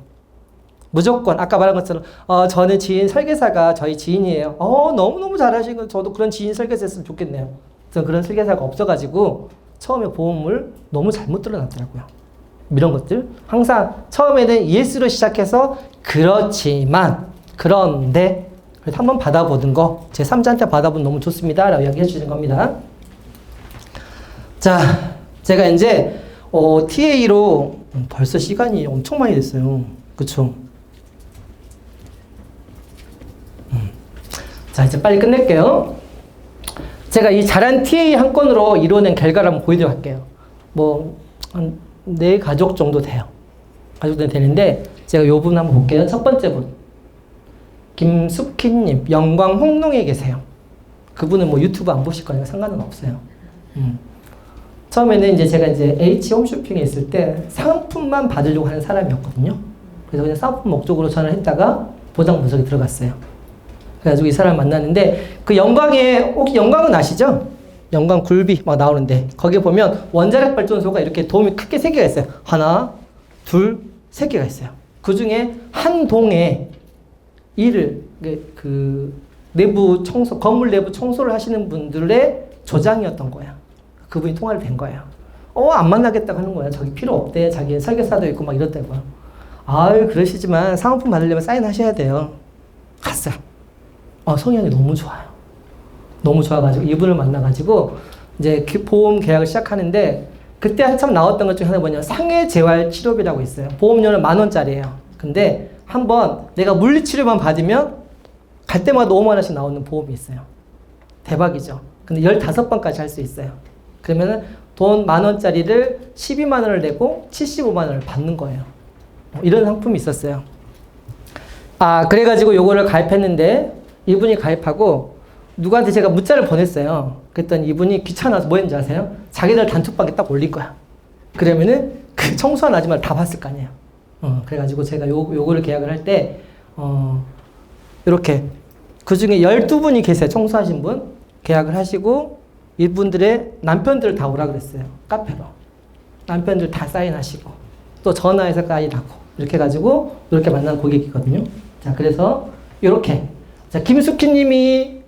무조건 아까 말한 것처럼 저는 지인 설계사가 저희 지인이에요. 너무너무 잘하시고 저도 그런 지인 설계사 했으면 좋겠네요. 저는 그런 설계사가 없어가지고 처음에 보험을 너무 잘못 들어놨더라고요. 이런 것들 항상 처음에는 yes로 시작해서 그렇지만 그런데 그래도 한번 받아보는 거 제3자한테 받아보면 너무 좋습니다 라고 이야기해 주시는 겁니다. 자, 제가 이제 TA로 벌써 시간이 엄청 많이 됐어요. 그쵸? 자, 이제 빨리 끝낼게요. 제가 이 잘한 TA 한 건으로 이뤄낸 결과를 한번 보여드려 갈게요. 뭐, 한 4가족 정도 돼요. 가족 정도 되는데, 제가 요 분 한번 볼게요. 첫 번째 분. 김숙희님, 영광 홍농에 계세요. 그분은 뭐 유튜브 안 보실 거니까 상관은 없어요. 처음에는 이제 제가 이제 H 홈쇼핑에 있을 때 상품만 받으려고 하는 사람이었거든요. 그래서 그냥 상품 목적으로 전화를 했다가 보장 분석에 들어갔어요. 그래가지고 이 사람 만났는데 그 영광에 혹시 영광은 아시죠? 영광 굴비 막 나오는데 거기에 보면 원자력 발전소가 이렇게 도움이 크게 3개가 있어요. 하나, 둘, 3개가 있어요. 그 중에 한 동에 일을 그 내부 청소 건물 내부 청소를 하시는 분들의 조장이었던 거야. 그분이 통화를 된 거예요. 안 만나겠다고 하는 거야. 저기 필요 없대. 자기 설계사도 있고 막 이랬다고요. 아유 그러시지만 상품 받으려면 사인하셔야 돼요. 갔어요. 성향이 너무 좋아요. 너무 좋아가지고 이분을 만나가지고 이제 보험 계약을 시작하는데 그때 한참 나왔던 것 중에 하나 뭐냐면 상해재활 치료비라고 있어요. 보험료는 10,000원짜리예요. 근데 한번 내가 물리치료만 받으면 갈 때마다 50,000원씩 나오는 보험이 있어요. 대박이죠. 근데 15번까지 할 수 있어요. 그러면은 돈 10,000원짜리를 120,000원을 내고 75,000원을 받는 거예요. 이런 상품이 있었어요. 그래가지고 요거를 가입했는데 이분이 가입하고 누구한테 제가 문자를 보냈어요. 그랬더니 이분이 귀찮아서 뭐 했는지 아세요? 자기들 단톡방에 딱 올릴 거야. 그러면은 그 청소한 아줌마를 다 봤을 거 아니에요. 그래가지고 제가 요거를 계약을 할 때, 이렇게 그 중에 12분이 계세요. 청소하신 분. 계약을 하시고 이분들의 남편들을 다 오라 그랬어요. 카페로. 남편들 다 사인하시고 또 전화해서 사인하고 이렇게 해가지고 이렇게 만난 고객이거든요. 자, 그래서 이렇게 자, 김숙희 님이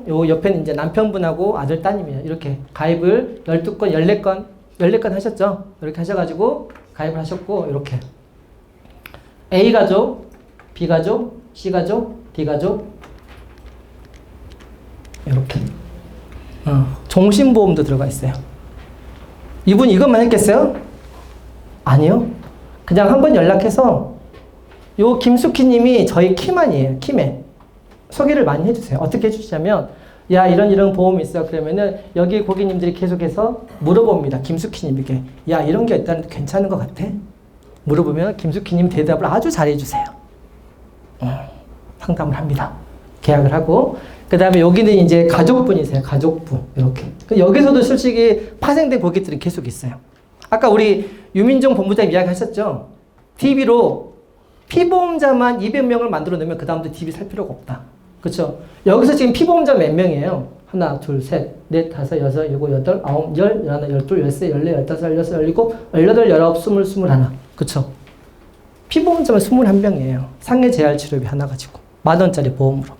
요 옆에는 이제 남편분하고 아들 따님이에요. 이렇게 가입을 12건, 14건 하셨죠? 이렇게 하셔가지고 가입을 하셨고, 이렇게. A가족, B가족, C가족, D가족. 이렇게. 종신보험도 들어가 있어요. 이분 이것만 했겠어요? 아니요. 그냥 한번 연락해서 요 김숙희 님이 저희 키만이에요. 키맨. 소개를 많이 해주세요. 어떻게 해주시냐면 야 이런 보험이 있어. 그러면은 여기 고객님들이 계속해서 물어봅니다. 김숙희님에게 야 이런 게 있다는데 괜찮은 것 같아? 물어보면 김숙희님 대답을 아주 잘해주세요. 상담을 합니다. 계약을 하고 그 다음에 여기는 이제 가족분이세요. 가족분 이렇게. 여기서도 솔직히 파생된 고객들이 계속 있어요. 아까 우리 유민정 본부장님 이야기하셨죠? DB로 피보험자만 200명을 만들어 놓으면 그 다음부터 DB 살 필요가 없다. 그렇죠? 여기서 지금 피보험자 몇 명이에요? 하나, 둘, 셋, 넷, 다섯, 여섯, 일곱, 여덟, 아홉, 열, 열하나, 열둘, 열세, 열네, 열다섯, 열여섯, 열일곱, 열여덟, 열아홉, 스물, 스물하나. 그렇죠? 피보험자만 21명이에요. 상해재활치료비 하나 가지고 10,000원짜리 보험으로.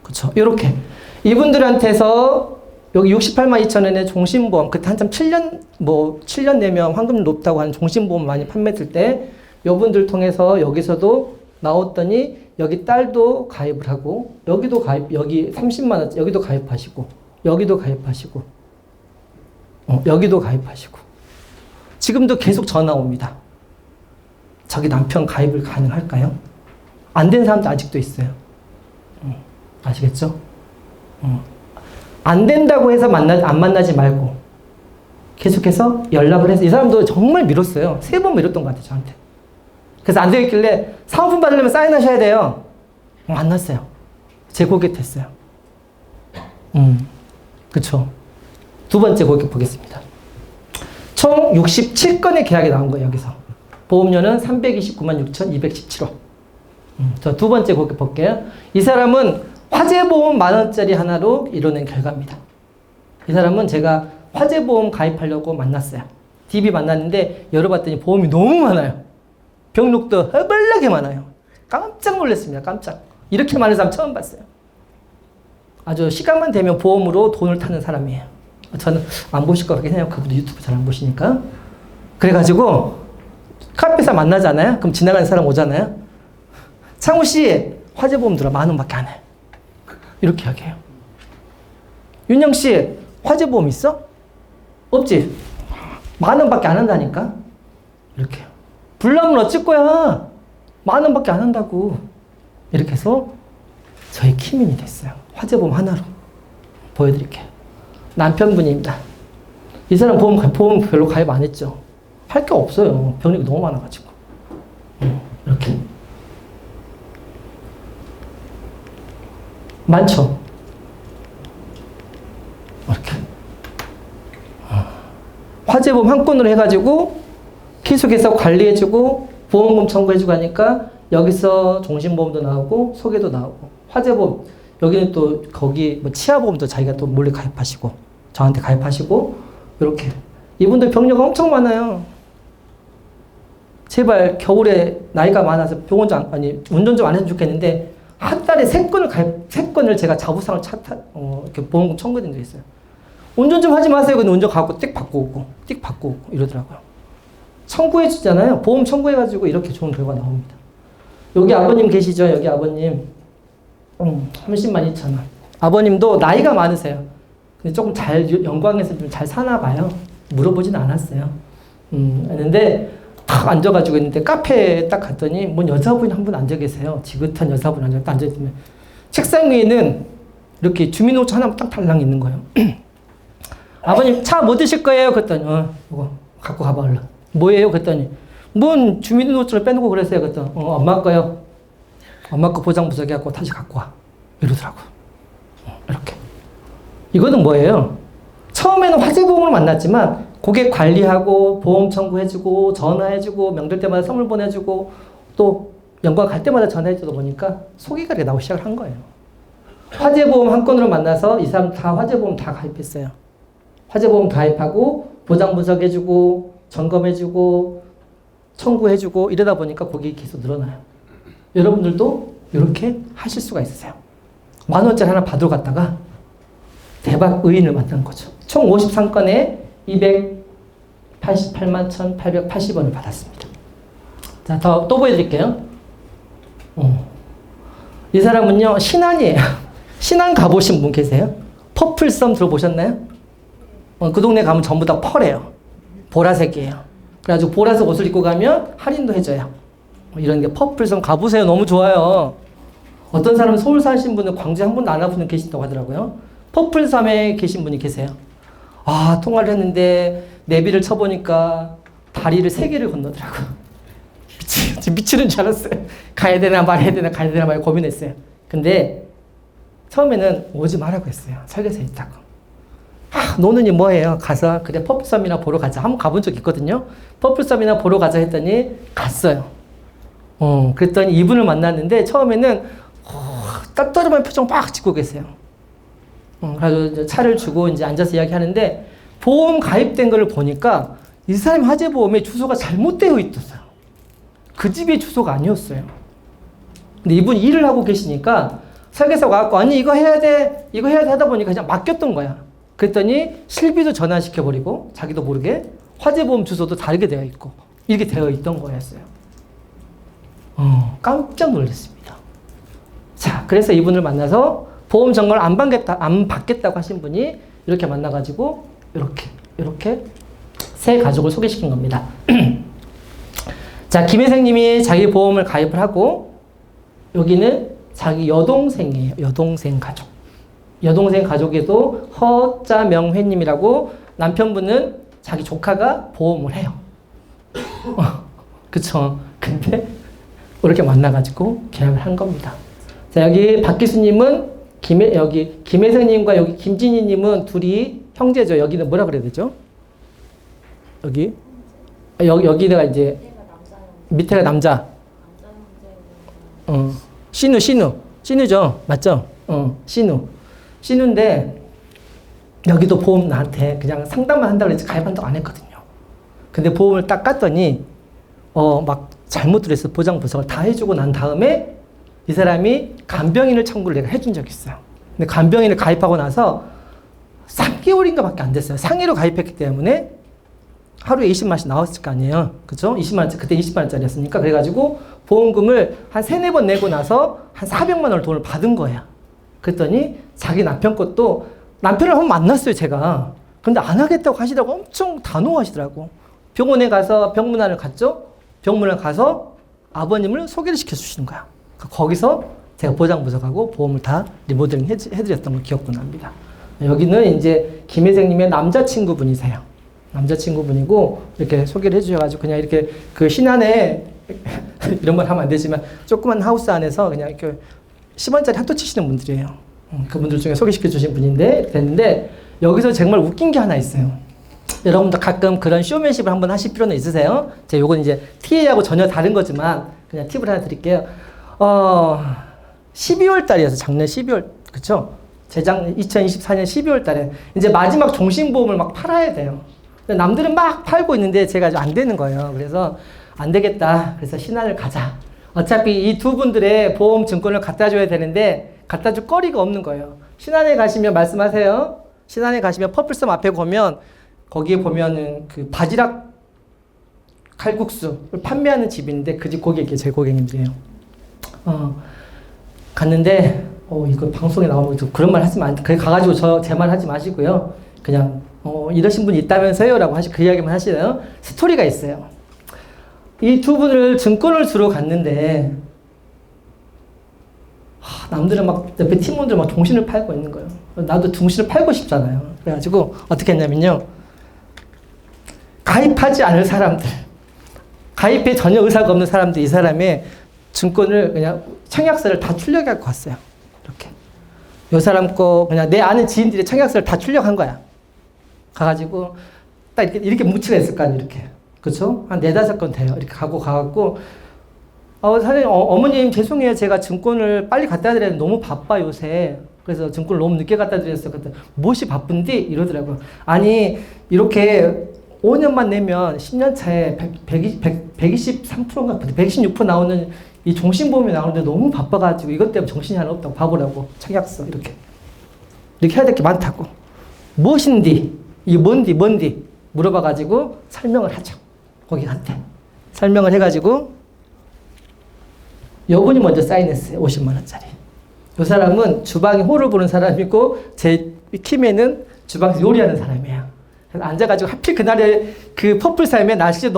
그렇죠? 이렇게 이분들한테서 여기 682,000원의 종신보험 그때 한참 7년 내면 환급률 높다고 하는 종신보험 많이 판매했을 때 요분들 통해서 여기서도 나왔더니 여기 딸도 가입을 하고 여기도 가입 여기 30만원 여기도 가입하시고 여기도 가입하시고 여기도 가입하시고 지금도 계속 전화 옵니다. 저기 남편 가입을 가능할까요? 안 된 사람도 아직도 있어요. 아시겠죠? 안 된다고 해서 안 만나지 말고 계속해서 연락을 해서 이 사람도 정말 밀었어요. 3번 밀었던 것 같아요. 저한테. 그래서 안 되겠길래 사은품 받으려면 사인하셔야 돼요. 만났어요. 제 고객 됐어요. 그쵸. 두 번째 고객 보겠습니다. 총 67건의 계약이 나온 거예요. 여기서. 보험료는 329만 6,217원. 저 두 번째 고객 볼게요. 이 사람은 화재보험 10,000원짜리 하나로 이뤄낸 결과입니다. 이 사람은 제가 화재보험 가입하려고 만났어요. DB 만났는데 열어봤더니 보험이 너무 많아요. 병록도 허벌나게 많아요. 깜짝 놀랐습니다. 깜짝. 이렇게 많은 사람 처음 봤어요. 아주 시간만 되면 보험으로 돈을 타는 사람이에요. 저는 안 보실 것 같긴 해요. 그분도 유튜브 잘 안 보시니까. 그래가지고 카페에서 만나잖아요. 그럼 지나가는 사람 오잖아요. 창우 씨 화재보험 들어 10,000원밖에 안 해. 이렇게 이야기해요. 윤영 씨 화재보험 있어? 없지? 10,000원밖에 안 한다니까? 이렇게 해요. 불나면 어쩔 거야? 10,000원밖에 안 한다고. 이렇게 해서 저희 키민이 됐어요. 화재보험 하나로. 보여드릴게요. 남편분입니다. 이 사람 보험 별로 가입 안 했죠. 할 게 없어요. 병력이 너무 많아가지고. 이렇게. 많죠? 화재보험 한 건으로 해가지고 계속해서 관리해주고 보험금 청구해주고 하니까 여기서 종신보험도 나오고 소개도 나오고 화재보험 여기는 또 거기 뭐 치아보험도 자기가 또 몰래 가입하시고 저한테 가입하시고 이렇게 이분들 병력 엄청 많아요. 제발 겨울에 나이가 많아서 병원 좀 아니 운전 좀 안 했으면 좋겠는데 한 달에 3건을 제가 자부상을 이렇게 보험금 청구된 적이 있어요. 운전 좀 하지 마세요. 근데 운전 가고 띡 받고 오고 띡 받고 오고 이러더라고요. 청구해 주잖아요. 보험 청구해가지고 이렇게 좋은 결과 나옵니다. 여기 아버님 계시죠? 여기 아버님 32,000원. 아버님도 나이가 많으세요. 근데 조금 영광에서 좀 잘 사나 봐요. 물어보진 않았어요. 했는데 탁 앉아가지고 있는데 카페에 딱 갔더니 뭔 여자분이 한 분 앉아 계세요. 지긋한 여자분 앉아있으면 책상 위에는 이렇게 주민등록증 하나 딱 달랑 있는 거예요. 아버님 차 뭐 드실 거예요? 그랬더니 이거 갖고 가봐 얼른. 뭐예요? 그랬더니 뭔 주민등록증을 빼놓고 그랬어요? 그랬더니 엄마 거요. 엄마 거 보장 부석해갖고 다시 갖고 와. 이러더라고요. 이렇게. 이거는 뭐예요? 처음에는 화재보험으로 만났지만 고객 관리하고 보험 청구해주고 전화해주고 명절 때마다 선물 보내주고 또 연관 갈 때마다 전화해주다 보니까 소개가 이렇게 나오기 시작을 한 거예요. 화재보험 한 건으로 만나서 이 사람 다 화재보험 다 가입했어요. 화재보험 가입하고 보장 분석해주고 점검해주고 청구해주고 이러다 보니까 고객이 계속 늘어나요. 여러분들도 이렇게 하실 수가 있으세요. 10,000원짜리 하나 받으러 갔다가 대박 의인을 만난 거죠. 총 53건에 288만 1,880원을 받았습니다. 자, 또 보여드릴게요. 이 사람은요, 신안이에요. 신안 가보신 분 계세요? 퍼플섬 들어보셨나요? 그 동네 가면 전부 다 펄이에요. 보라색이에요. 그래가지고 보라색 옷을 입고 가면 할인도 해줘요. 이런 게 퍼플섬 가보세요. 너무 좋아요. 어떤 사람은 서울 사신 분은 광주에 한 번도 안 와본 분 계신다고 하더라고요. 퍼플섬에 계신 분이 계세요. 아, 통화를 했는데 내비를 쳐보니까 다리를 3개를 건너더라고요. 미치는 줄 알았어요. 가야 되나 말아야 되나 가야 되나 말 고민했어요. 근데 처음에는 오지 말라고 했어요. 설계서 있다고. 노는이 뭐예요? 가서 그래 퍼플섬이나 보러 가자. 한번 가본 적 있거든요. 퍼플섬이나 보러 가자 했더니 갔어요. 그랬더니 이분을 만났는데 처음에는 떨떠름한 표정 빡 짓고 계세요. 그래서 차를 주고 이제 앉아서 이야기하는데 보험 가입된 걸 보니까 이 사람 화재보험에 주소가 잘못되어 있었어요. 그 집이 주소가 아니었어요. 근데 이분 일을 하고 계시니까 설계사가 와갖고 아니 이거 해야 돼 하다 보니까 그냥 맡겼던 거야. 그랬더니 실비도 전환시켜버리고 자기도 모르게 화재보험 주소도 다르게 되어 있고 이렇게 되어 있던 거였어요. 깜짝 놀랐습니다. 자, 그래서 이분을 만나서 보험 정보를 안 받겠다고 하신 분이 이렇게 만나가지고 이렇게 세 가족을 소개시킨 겁니다. 자, 김혜생님이 자기 보험을 가입을 하고 여기는 자기 여동생이에요. 여동생 가족. 여동생 가족에도 허자명회님이라고 남편분은 자기 조카가 보험을 해요. 그쵸? 근데 이렇게 만나가지고 계약을 한 겁니다. 자, 여기 박기수님은 여기 김혜생님과 여기 김진희님은 둘이 형제죠. 여기는 뭐라 그래야 되죠? 여기가 이제 밑에가 남자. 신우죠. 맞죠? 신우인데 여기도 보험 나한테 그냥 상담만 한다고 해서 가입한다고 안 했거든요. 근데 보험을 딱 깠더니 막 잘못 들어서 보장 분석을 다 해주고 난 다음에 이 사람이 간병인을 청구를 내가 해준 적이 있어요. 근데 간병인을 가입하고 나서 3개월인가 밖에 안 됐어요. 상해로 가입했기 때문에 하루에 20만원씩 나왔을 거 아니에요. 그죠? 20만원짜리, 그때 20만원짜리였으니까. 그래가지고 보험금을 한 3-4번 내고 나서 한 400만원을 돈을 받은 거야. 그랬더니 자기 남편 것도 남편을 한번 만났어요, 제가. 근데 안 하겠다고 하시다고 엄청 단호하시더라고. 병원에 가서 병문안을 갔죠? 병문안 가서 아버님을 소개를 시켜주시는 거야. 거기서 제가 보장 분석하고 보험을 다 리모델링 해드렸던 걸 기억도 납니다. 여기는 이제 김혜생님의 남자친구분이세요. 남자친구분이고 이렇게 소개를 해주셔가지고 그냥 이렇게 그 신안에 이런 말 하면 안 되지만 조그만 하우스 안에서 그냥 이렇게 10원짜리 핫도 치시는 분들이에요. 그분들 중에 소개시켜 주신 분인데 됐는데 여기서 정말 웃긴 게 하나 있어요. 여러분도 가끔 그런 쇼맨십을 한번 하실 필요는 있으세요? 제가 요건 이제 TA하고 전혀 다른 거지만 그냥 팁을 하나 드릴게요. 12월 달이어서 작년 12월, 그쵸? 2024년 12월 달에 이제 마지막 종신보험을 막 팔아야 돼요. 근데 남들은 막 팔고 있는데 제가 아직 안 되는 거예요. 그래서 안 되겠다. 그래서 신한을 가자. 어차피 이 두 분들의 보험 증권을 갖다 줘야 되는데 갖다 줄 거리가 없는 거예요. 신한에 가시면 말씀하세요. 신한에 가시면 퍼플섬 앞에 보면 거기에 보면은 그 바지락 칼국수를 판매하는 집이 있는데 그 집 고객이 제 고객님들이에요. 갔는데 이거 방송에 나오면 그런 말 하시면 안 돼. 그래 가가지고 제 말 하지 마시고요. 그냥 이러신 분이 있다면서요? 라고 그 이야기만 하시나요? 스토리가 있어요. 이 두 분을 증권을 주러 갔는데 남들은 막 옆에 팀원들 막 종신을 팔고 있는 거예요. 나도 종신을 팔고 싶잖아요. 그래가지고 어떻게 했냐면요. 가입하지 않을 사람들, 가입에 전혀 의사가 없는 사람들, 이 사람의 증권을 그냥 청약서를 다 출력하고 갔어요. 이렇게. 요 사람 거 그냥 내 아는 지인들이 청약서를 다 출력한 거야. 가가지고 딱 이렇게 뭉치가 있을 거 아니에요. 이렇게. 그쵸? 한 4-5건 돼요. 이렇게 가가지고 사장님, 어머님 죄송해요. 제가 증권을 빨리 갖다 드려야 너무 바빠 요새. 그래서 증권을 너무 늦게 갖다 드렸어요. 그랬더니 무엇이 바쁜데? 이러더라고요. 아니 이렇게 5년만 내면 10년 차에 123%인가 126% 나오는 이 종신보험이 나오는데 너무 바빠가지고 이것 때문에 정신이 하나 없다고 바보라고 청약서 이렇게 해야 될 게 많다고. 무엇인디? 이게 뭔디? 물어봐가지고 설명을 하죠. 거기한테 설명을 해가지고 여분이 먼저 사인했어요. 50만 원짜리. 이 사람은 주방에 홀을 보는 사람이고 제 팀에는 주방에서 요리하는 사람이에요. 그래서 앉아가지고 하필 그날에 그 퍼플 삶에 날씨도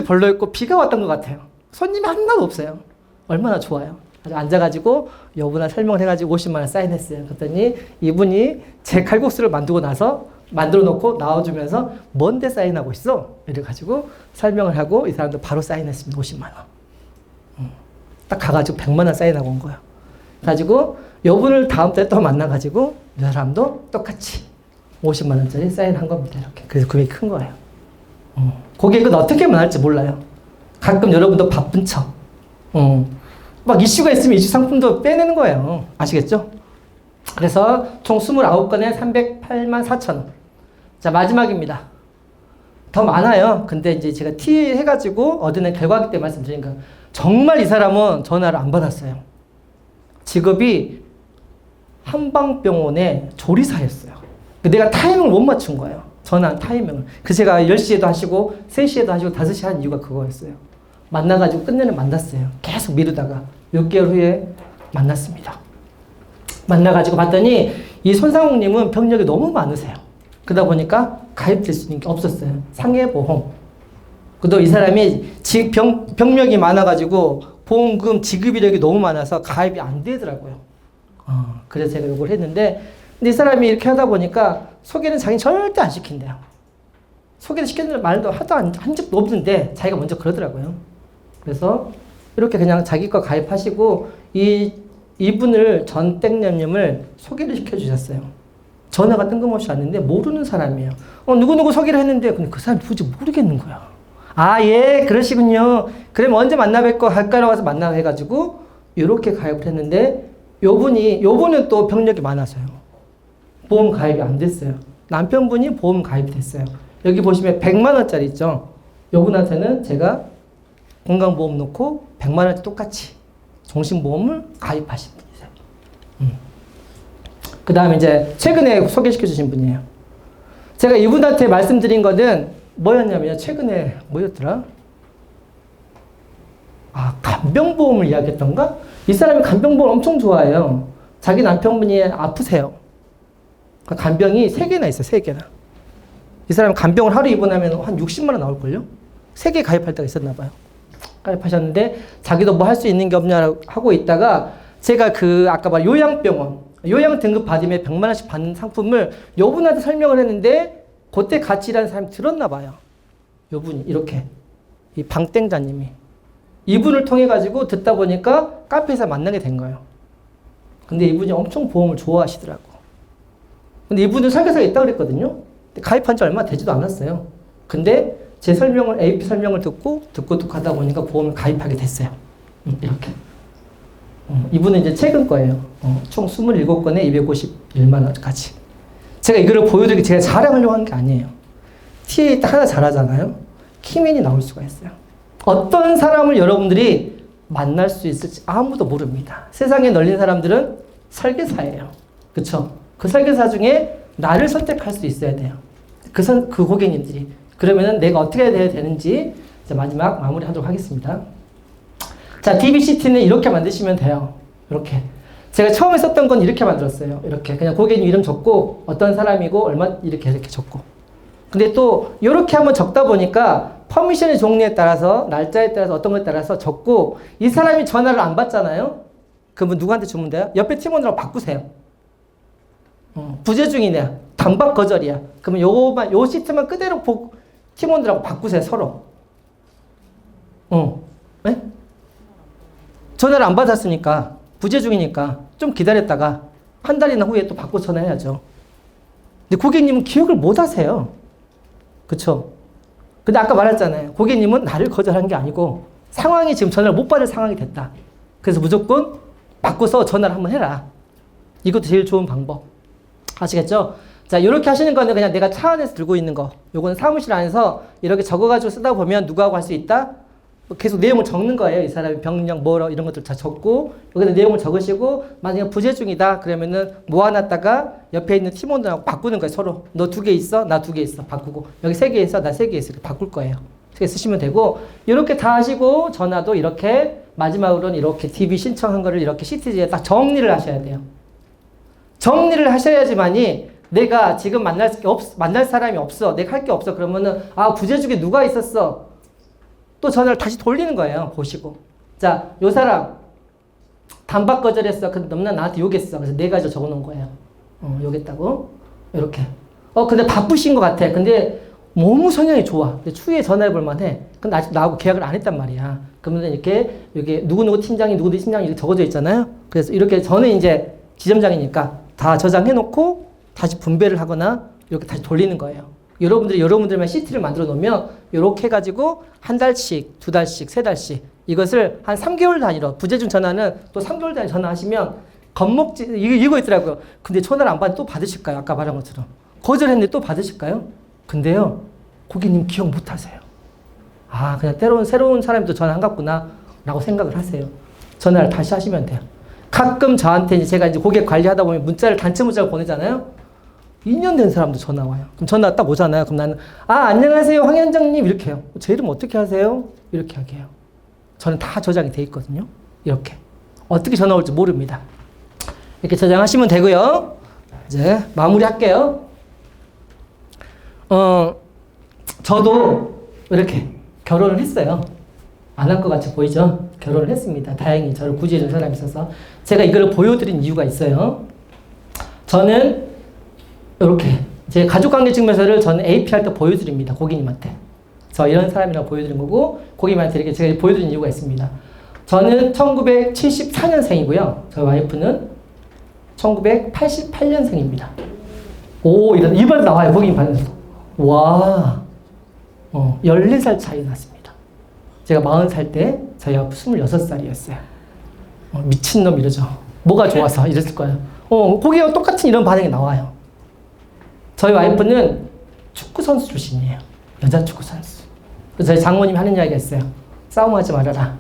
별로였고 비가 왔던 것 같아요. 손님이 하나도 없어요. 얼마나 좋아요. 앉아가지고 여분을 설명을 해가지고 50만 원 사인했어요. 그랬더니 이분이 제 칼국수를 만들어 놓고 나와주면서 뭔데 사인하고 있어? 이래가지고 설명을 하고 이 사람도 바로 사인했습니다. 50만 원. 딱 가가지고 100만 원 사인하고 온 거예요. 가지고 여분을 다음 달에 또 만나가지고 이 사람도 똑같이 50만 원짜리 사인한 겁니다. 이렇게. 그래서 금액이 큰 거예요. 고객은 어떻게 만날지 몰라요. 가끔 여러분도 바쁜 척. 막 이슈가 있으면 이슈 상품도 빼내는 거예요. 아시겠죠? 그래서 총 29건에 308만 4천 원. 자, 마지막입니다. 더 많아요. 근데 이제 제가 T 해가지고 얻어낸 결과기 때문에 말씀드리니까 정말 이 사람은 전화를 안 받았어요. 직업이 한방병원의 조리사였어요. 내가 타이밍을 못 맞춘 거예요. 전화 타이밍을. 그래서 제가 10시에도 하시고 3시에도 하시고 5시에 한 이유가 그거였어요. 만나가지고 끝내는 만났어요. 계속 미루다가 6개월 후에 만났습니다. 만나가지고 봤더니 이 손상욱님은 병력이 너무 많으세요. 그러다 보니까 가입될 수 있는 게 없었어요. 상해보험. 또 이 사람이 병력이 많아가지고 보험금 지급 이력이 너무 많아서 가입이 안 되더라고요. 그래서 제가 이걸 했는데 근데 이 사람이 이렇게 하다 보니까 소개는 자기는 절대 안 시킨대요. 소개를 시켰는데 말도 하도 한 적도 없는데 자기가 먼저 그러더라고요. 그래서 이렇게 그냥 자기 거 가입하시고 이분을 전땡년님을 소개를 시켜주셨어요. 전화가 뜬금없이 왔는데 모르는 사람이에요. 누구누구 소개를 했는데 근데 그 사람이 도저히 모르겠는 거야. 예, 그러시군요. 그러면 언제 만나 뵙고 할까라고 해서 만나고 해가지고 이렇게 가입을 했는데 요분은 또 병력이 많아서요. 보험 가입이 안 됐어요. 남편분이 보험 가입이 됐어요. 여기 보시면 100만 원짜리 있죠. 요분한테는 제가 건강보험 넣고 100만 원짜리 똑같이 종신보험을 가입하신 분이세요. 그 다음에 이제 최근에 소개시켜 주신 분이에요. 제가 이분한테 말씀드린 거는 뭐였냐면요. 최근에 뭐였더라? 간병보험을 이야기했던가? 이 사람이 간병보험 엄청 좋아해요. 자기 남편분이 아프세요. 간병이 3개나 있어요. 3개나. 이 사람 간병을 하루 입원하면 한 60만 원 나올걸요? 3개 가입할 때가 있었나 봐요. 가입하셨는데 자기도 뭐 할 수 있는 게 없냐 하고 있다가 제가 아까 말 요양병원, 요양 등급 받으면 100만 원씩 받는 상품을 요분한테 설명을 했는데 그때 같이 일하는 사람이 들었나 봐요. 요분이 이렇게 이 방땡자님이 이분을 통해 가지고 듣다 보니까 카페에서 만나게 된 거예요. 근데 이분이 엄청 보험을 좋아하시더라고. 근데 이분은 설계사가 있다고 그랬거든요. 가입한 지 얼마 되지도 않았어요. 근데 제 설명을, AP 설명을 듣고 하다 보니까 보험을 가입하게 됐어요. 이렇게. 이분은 이제 최근 거예요. 총 27건에 251만 원까지. 제가 이거를 보여드리기 제가 자랑하려고 한 게 아니에요. TA 딱 하나 잘하잖아요. 키맨이 나올 수가 있어요. 어떤 사람을 여러분들이 만날 수 있을지 아무도 모릅니다. 세상에 널린 사람들은 설계사예요. 그쵸? 그 설계사 중에 나를 선택할 수 있어야 돼요. 그 고객님들이. 그러면은 내가 어떻게 해야 되는지 이제 마지막 마무리 하도록 하겠습니다. 자, DBCT는 이렇게 만드시면 돼요. 이렇게. 제가 처음에 썼던 건 이렇게 만들었어요. 이렇게. 그냥 고객님 이름 적고, 어떤 사람이고, 얼마, 이렇게 적고. 근데 또, 이렇게 한번 적다 보니까, 퍼미션의 종류에 따라서, 날짜에 따라서, 어떤 것에 따라서 적고, 이 사람이 전화를 안 받잖아요? 그러면 누구한테 주면 돼요? 옆에 팀원들하고 바꾸세요. 부재 중이네. 단박 거절이야. 그러면 요 시스템만 그대로 팀원들하고 바꾸세요, 서로. 네? 전화를 안 받았으니까, 부재 중이니까, 좀 기다렸다가, 한 달이나 후에 또 바꿔 전화해야죠. 근데 고객님은 기억을 못 하세요. 그쵸? 근데 아까 말했잖아요. 고객님은 나를 거절한 게 아니고, 상황이 지금 전화를 못 받을 상황이 됐다. 그래서 무조건 바꿔서 전화를 한번 해라. 이것도 제일 좋은 방법. 아시겠죠? 자, 이렇게 하시는 거는 그냥 내가 차 안에서 들고 있는 거. 요거는 사무실 안에서 이렇게 적어가지고 쓰다 보면 누구하고 할 수 있다? 계속 내용을 적는 거예요. 이 사람이 병력, 뭐라 이런 것들 다 적고, 여기다 내용을 적으시고, 만약에 부재 중이다. 그러면은 모아놨다가 옆에 있는 팀원들하고 바꾸는 거예요. 서로. 너 2개 있어? 나 2개 있어. 바꾸고. 여기 3개 있어? 나 3개 있어. 이렇게 바꿀 거예요. 이렇게 쓰시면 되고, 이렇게 다 하시고, 전화도 이렇게, 마지막으로는 이렇게 DB 신청한 거를 이렇게 CTG에 딱 정리를 하셔야 돼요. 정리를 하셔야지만이 내가 지금 만날 사람이 없어. 내가 할 게 없어. 그러면은, 아, 부재 중에 누가 있었어? 또 전화를 다시 돌리는 거예요. 보시고. 자, 요 사람, 단박 거절했어. 근데 너무나 나한테 욕했어. 그래서 4가지 적어 놓은 거예요. 욕했다고. 이렇게. 근데 바쁘신 것 같아. 근데 너무 성향이 좋아. 근데 추후에 전화해 볼 만해. 근데 아직 나하고 계약을 안 했단 말이야. 그러면 이렇게, 여기 누구누구 팀장이, 누구누구 팀장이 이렇게 적어져 있잖아요. 그래서 이렇게 저는 이제 지점장이니까 다 저장해 놓고 다시 분배를 하거나 이렇게 다시 돌리는 거예요. 여러분들만 CT를 만들어 놓으면 이렇게 해가지고 한 달씩, 2달씩, 3달씩 이것을 한 3개월 단위로 부재중 전화는 또 3개월 단위 전화하시면 겁먹지 이거 있더라고요. 근데 전화를 안 받으면 또 받으실까요? 아까 말한 것처럼 거절했는데 또 받으실까요? 근데요 고객님 기억 못 하세요. 아 그냥 때로는 새로운 사람이 또 전화 안 갔구나 라고 생각을 하세요. 전화를 다시 하시면 돼요. 가끔 저한테 제가 이제 고객 관리하다 보면 단체 문자를 보내잖아요. 2년 된 사람도 전화 와요. 그럼 전화 딱 오잖아요. 그럼 나는 안녕하세요 황현정님 이렇게 해요. 제 이름 어떻게 하세요? 이렇게 하게요. 저는 다 저장이 돼 있거든요. 이렇게 어떻게 전화 올지 모릅니다. 이렇게 저장하시면 되고요. 이제 마무리할게요. 저도 이렇게 결혼을 했어요. 안 한 것 같이 보이죠? 결혼을 했습니다. 다행히 저를 구제해준 사람이 있어서 제가 이걸 보여드린 이유가 있어요. 저는 이렇게 제 가족관계증명서를 저는 AP 할 때 보여드립니다. 고객님한테. 저 이런 사람이라고 보여드린 거고 고객님한테 이렇게 제가 보여드린 이유가 있습니다. 저는 1974년생이고요. 저희 와이프는 1988년생입니다. 오 이번 나와요. 고객님 반에서. 와 14살 차이 났습니다. 제가 40살 때 저희 와이프 26살이었어요. 미친놈 이러죠. 뭐가 좋아서 이랬을 거예요. 고객하고 똑같은 이런 반응이 나와요. 저희 와이프는 축구선수 출신이에요. 여자 축구선수. 그래서 저희 장모님이 하는 이야기가 있어요. 싸움하지 말아라.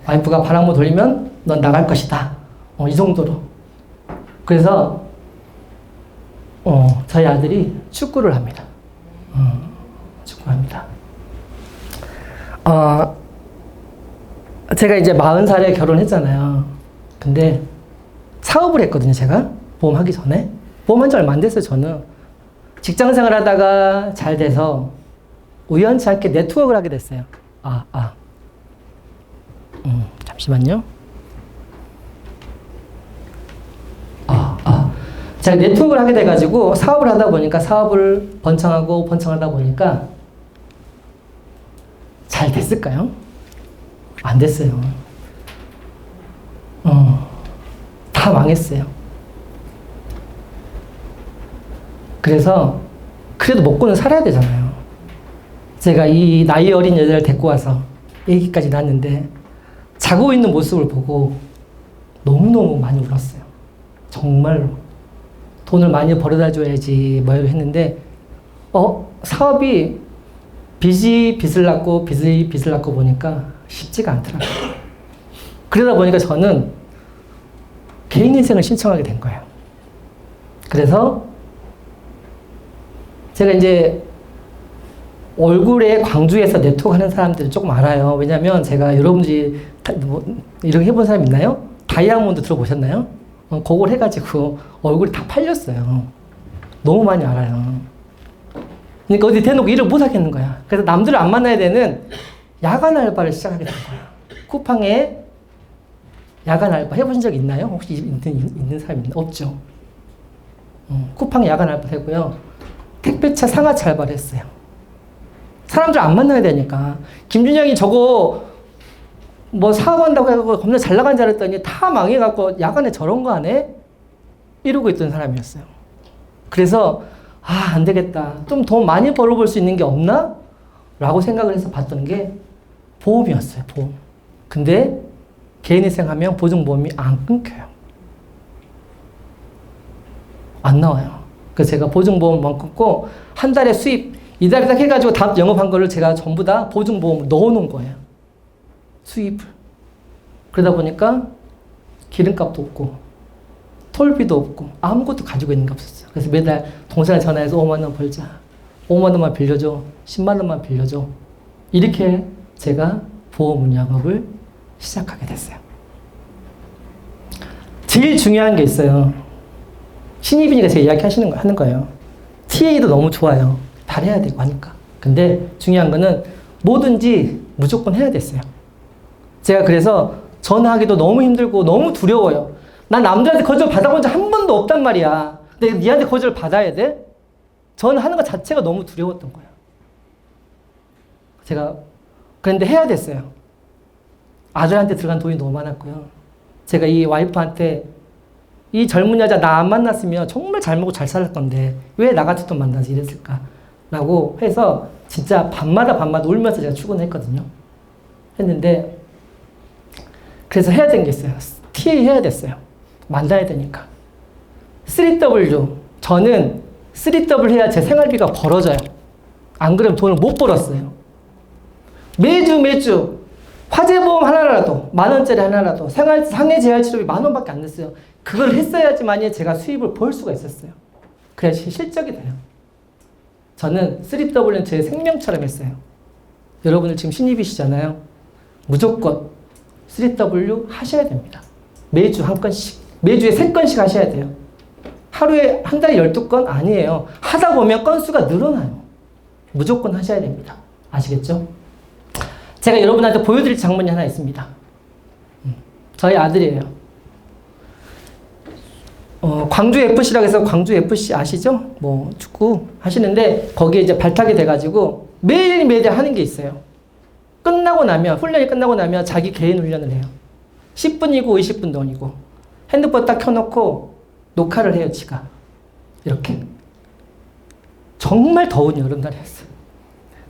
와이프가 발 한번 돌리면 넌 나갈 것이다. 이 정도로. 그래서 저희 아들이 축구를 합니다. 축구합니다. 제가 이제 40살에 결혼했잖아요. 근데 사업을 했거든요, 제가. 보험하기 전에. 보험한 지 얼마 안 됐어요, 저는. 직장생활 하다가 잘 돼서 우연치 않게 네트워크를 하게 됐어요. 잠시만요. 제가 네트워크를 하게 돼가지고 사업을 하다 보니까 사업을 번창하다 보니까 잘 됐을까요? 안 됐어요. 다 망했어요. 그래서 그래도 먹고는 살아야 되잖아요. 제가 이 나이 어린 여자를 데리고 와서 아기까지 낳았는데 자고 있는 모습을 보고 너무너무 많이 울었어요. 정말로. 돈을 많이 벌어다 줘야지 뭐 했는데 사업이 빚이 빚을 낳고 빚이 빚을 낳고 보니까 쉽지가 않더라고요. 그러다 보니까 저는 개인 인생을 신청하게 된 거예요. 그래서 제가 이제 얼굴에 광주에서 네트워크 하는 사람들을 조금 알아요. 왜냐면 제가 여러분들이 이런 거 해본 사람 있나요? 다이아몬드 들어보셨나요? 그걸 해가지고 얼굴이 다 팔렸어요. 너무 많이 알아요. 그러니까 어디 대놓고 일을 못 하겠는 거야. 그래서 남들을 안 만나야 되는 야간 알바를 시작하게 된 거야. 쿠팡에 야간 알바 해보신 적 있나요? 혹시 있는 사람 있나? 없죠. 쿠팡 야간 알바 되고요. 택배차 상하차 알바를 했어요. 사람들 안 만나야 되니까. 김준영이 저거 뭐 사업한다고 해서 겁나 잘 나간 줄 알았더니 다 망해갖고 야간에 저런 거 하네? 이러고 있던 사람이었어요. 그래서 안 되겠다. 좀 돈 많이 벌어볼 수 있는 게 없나? 라고 생각을 해서 봤던 게 보험이었어요. 보험. 근데 개인회생 하면 보증보험이 안 끊겨요. 안 나와요. 그래서 제가 보증보험만 끊고 한 달에 수입 이달에 딱 해가지고 다 영업한 거를 제가 전부 다 보증보험을 넣어놓은 거예요. 수입을. 그러다 보니까 기름값도 없고 톨비도 없고 아무것도 가지고 있는 게 없었어요. 그래서 매달 동생을 전화해서 5만 원 벌자. 5만 원만 빌려줘. 10만 원만 빌려줘. 이렇게 제가 보험 영업을 시작하게 됐어요. 제일 중요한 게 있어요. 신입이니까 제가 하는 거예요. TA도 너무 좋아요. 잘해야 되고 하니까. 근데 중요한 거는 뭐든지 무조건 해야 됐어요. 제가 그래서 전화하기도 너무 힘들고 너무 두려워요. 난 남들한테 거절 받아본 적 한 번도 없단 말이야. 근데 니한테 거절 받아야 돼? 전화하는 것 자체가 너무 두려웠던 거예요. 제가 그런데 해야 됐어요. 아들한테 들어간 돈이 너무 많았고요. 제가 이 와이프한테 이 젊은 여자 나 안 만났으면 정말 잘 먹고 잘 살 건데 왜 나 같은 돈 만나서 이랬을까? 라고 해서 진짜 밤마다 울면서 제가 출근했거든요. 했는데 그래서 해야 되는 게 있어요. TA 해야 됐어요. 만나야 되니까. 3W. 저는 3W 해야 제 생활비가 벌어져요. 안 그러면 돈을 못 벌었어요. 매주 화재보험 하나라도 10,000원짜리 하나라도 상해재활치료비 10,000원밖에 안 냈어요. 그걸 했어야지만이 제가 수입을 벌 수가 있었어요. 그래야지 실적이 돼요. 저는 3W는 제 생명처럼 했어요. 여러분들 지금 신입이시잖아요. 무조건 3W 하셔야 됩니다. 매주 한 건씩, 매주에 3건씩 하셔야 돼요. 하루에 한 달에 12건 아니에요. 하다 보면 건수가 늘어나요. 무조건 하셔야 됩니다. 아시겠죠? 제가 여러분한테 보여드릴 장면이 하나 있습니다. 저희 아들이에요. 광주 FC라고 해서 광주 FC 아시죠? 뭐 축구 하시는데 거기에 이제 발탁이 돼가지고 매일매일 하는 게 있어요. 훈련이 끝나고 나면 자기 개인 훈련을 해요. 10분이고 20분 don이고 핸드폰 딱 켜놓고 녹화를 해요, 지가. 이렇게. 정말 더운 여름날에 했어요.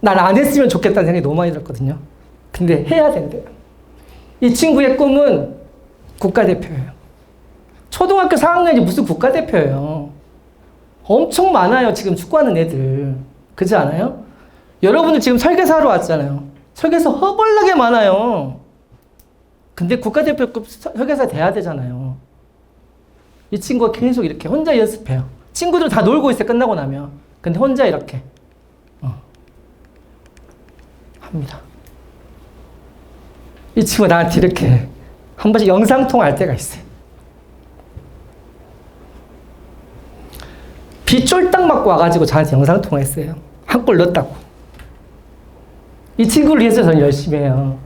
난 안 했으면 좋겠다는 생각이 너무 많이 들었거든요. 근데 해야 된대요. 이 친구의 꿈은 국가대표예요. 초등학교 4학년이 무슨 국가대표예요. 엄청 많아요, 지금 축구하는 애들. 그렇지 않아요? 여러분들 지금 설계사하러 왔잖아요. 설계사 허벌나게 많아요. 근데 국가대표급 설계사 돼야 되잖아요. 이 친구가 계속 이렇게 혼자 연습해요. 친구들 다 놀고 있어요, 끝나고 나면. 근데 혼자 이렇게 합니다. 이 친구가 나한테 이렇게 한 번씩 영상통화할 때가 있어요. 비 쫄딱 맞고 와가지고 저한테 영상통화했어요. 한 골 넣었다고. 이 친구를 위해서 저는 열심히 해요.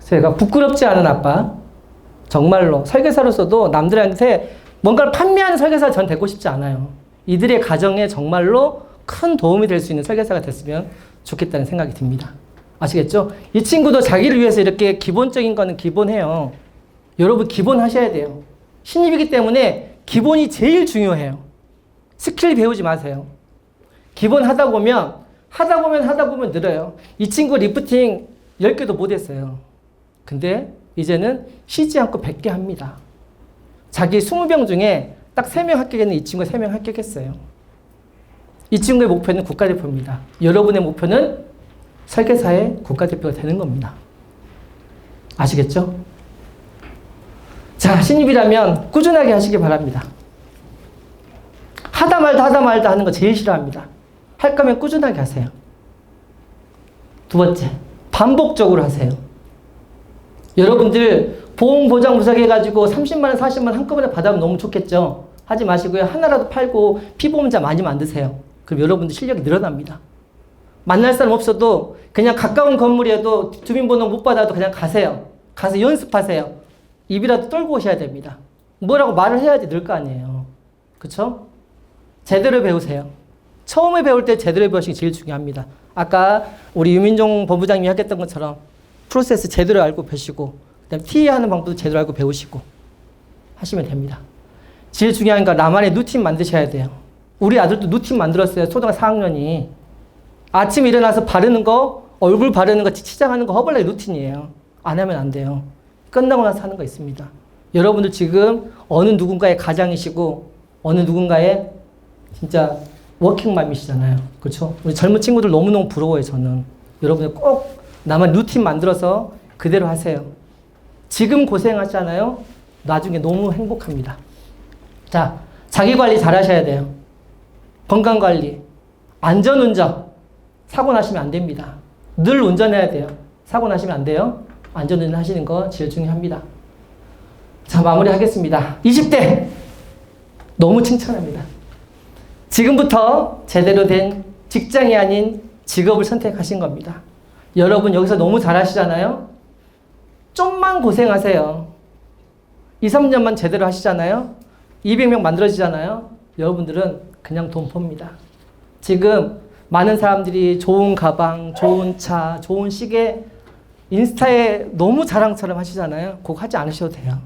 제가 부끄럽지 않은 아빠. 정말로 설계사로서도 남들한테 뭔가를 판매하는 설계사가 전 되고 싶지 않아요. 이들의 가정에 정말로 큰 도움이 될 수 있는 설계사가 됐으면 좋겠다는 생각이 듭니다. 아시겠죠? 이 친구도 자기를 위해서 이렇게 기본적인 거는 기본해요. 여러분 기본 하셔야 돼요. 신입이기 때문에 기본이 제일 중요해요. 스킬 배우지 마세요. 기본 하다 보면 늘어요. 이 친구 리프팅 10개도 못했어요. 근데 이제는 쉬지 않고 100개 합니다. 자기 20명 중에 딱 3명 합격했는데 이 친구가 3명 합격했어요. 이 친구의 목표는 국가대표입니다. 여러분의 목표는 설계사의 국가대표가 되는 겁니다. 아시겠죠? 자, 신입이라면 꾸준하게 하시기 바랍니다. 하다 말다 하는 거 제일 싫어합니다. 할 거면 꾸준하게 하세요. 두 번째, 반복적으로 하세요. 여러분들 보험 보장 무사해가지고 30만 원, 40만 원 한꺼번에 받으면 너무 좋겠죠? 하지 마시고요. 하나라도 팔고 피보험자 많이 만드세요. 그럼 여러분들 실력이 늘어납니다. 만날 사람 없어도 그냥 가까운 건물이어도 주민번호 못 받아도 그냥 가세요. 가서 연습하세요. 입이라도 떨고 오셔야 됩니다. 뭐라고 말을 해야지 늘 거 아니에요. 그쵸? 제대로 배우세요. 처음에 배울 때 제대로 배우시기 제일 중요합니다. 아까 우리 유민종 본부장님이 하겠던 것처럼 프로세스 제대로 알고 배우시고 그다음에 TA 하는 방법도 제대로 알고 배우시고 하시면 됩니다. 제일 중요한 건 나만의 루틴 만드셔야 돼요. 우리 아들도 루틴 만들었어요. 초등학교 4학년이. 아침에 일어나서 바르는 거, 얼굴 바르는 거, 치장하는 거 허벌나게 루틴이에요. 안 하면 안 돼요. 끝나고 나서 하는 거 있습니다. 여러분들 지금 어느 누군가의 가장이시고 어느 누군가의 진짜 워킹맘이시잖아요. 그렇죠? 우리 젊은 친구들 너무너무 부러워요, 저는. 여러분들 꼭 나만 루틴 만들어서 그대로 하세요. 지금 고생하잖아요. 나중에 너무 행복합니다. 자, 자기 관리 잘 하셔야 돼요. 건강 관리, 안전운전. 사고 나시면 안 됩니다. 늘 운전해야 돼요. 사고 나시면 안 돼요. 안전운전 하시는 거 제일 중요합니다. 자, 마무리 하겠습니다. 20대 너무 칭찬합니다. 지금부터 제대로 된 직장이 아닌 직업을 선택하신 겁니다. 여러분 여기서 너무 잘하시잖아요. 좀만 고생하세요. 2, 3년만 제대로 하시잖아요. 200명 만들어지잖아요. 여러분들은 그냥 돈 봅니다. 지금 많은 사람들이 좋은 가방, 좋은 차, 좋은 시계 인스타에 너무 자랑처럼 하시잖아요. 그거 하지 않으셔도 돼요.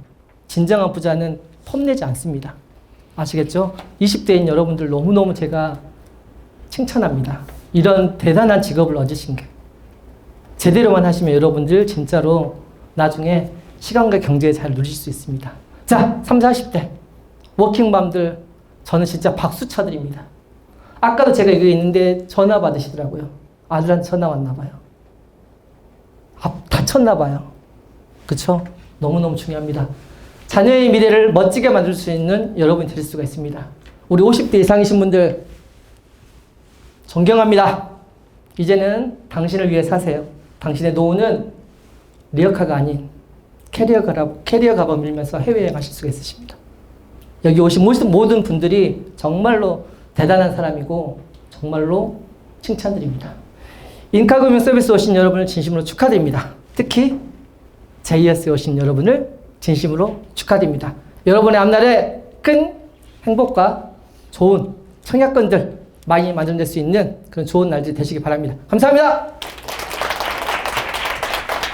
진정한 부자는 폼내지 않습니다. 아시겠죠? 20대인 여러분들 너무너무 제가 칭찬합니다. 이런 대단한 직업을 얻으신 게. 제대로만 하시면 여러분들 진짜로 나중에 시간과 경제에 잘 누리실 수 있습니다. 자, 30, 40대 워킹맘들 저는 진짜 박수 쳐드립니다. 아까도 제가 이거 있는데 전화 받으시더라고요. 아들한테 전화 왔나 봐요. 다쳤나 봐요. 그쵸? 너무너무 중요합니다. 자녀의 미래를 멋지게 만들 수 있는 여러분이 될 수가 있습니다. 우리 50대 이상이신 분들 존경합니다. 이제는 당신을 위해 사세요. 당신의 노후는 리어카가 아닌 캐리어 가방 밀면서 해외여행 하실 수가 있으십니다. 여기 오신 모든 분들이 정말로 대단한 사람이고 정말로 칭찬드립니다. 인카금융 서비스 오신 여러분을 진심으로 축하드립니다. 특히 JS에 오신 여러분을 진심으로 축하드립니다. 여러분의 앞날에 큰 행복과 좋은 청약권들 많이 만들어낼 수 있는 그런 좋은 날들이 되시기 바랍니다. 감사합니다.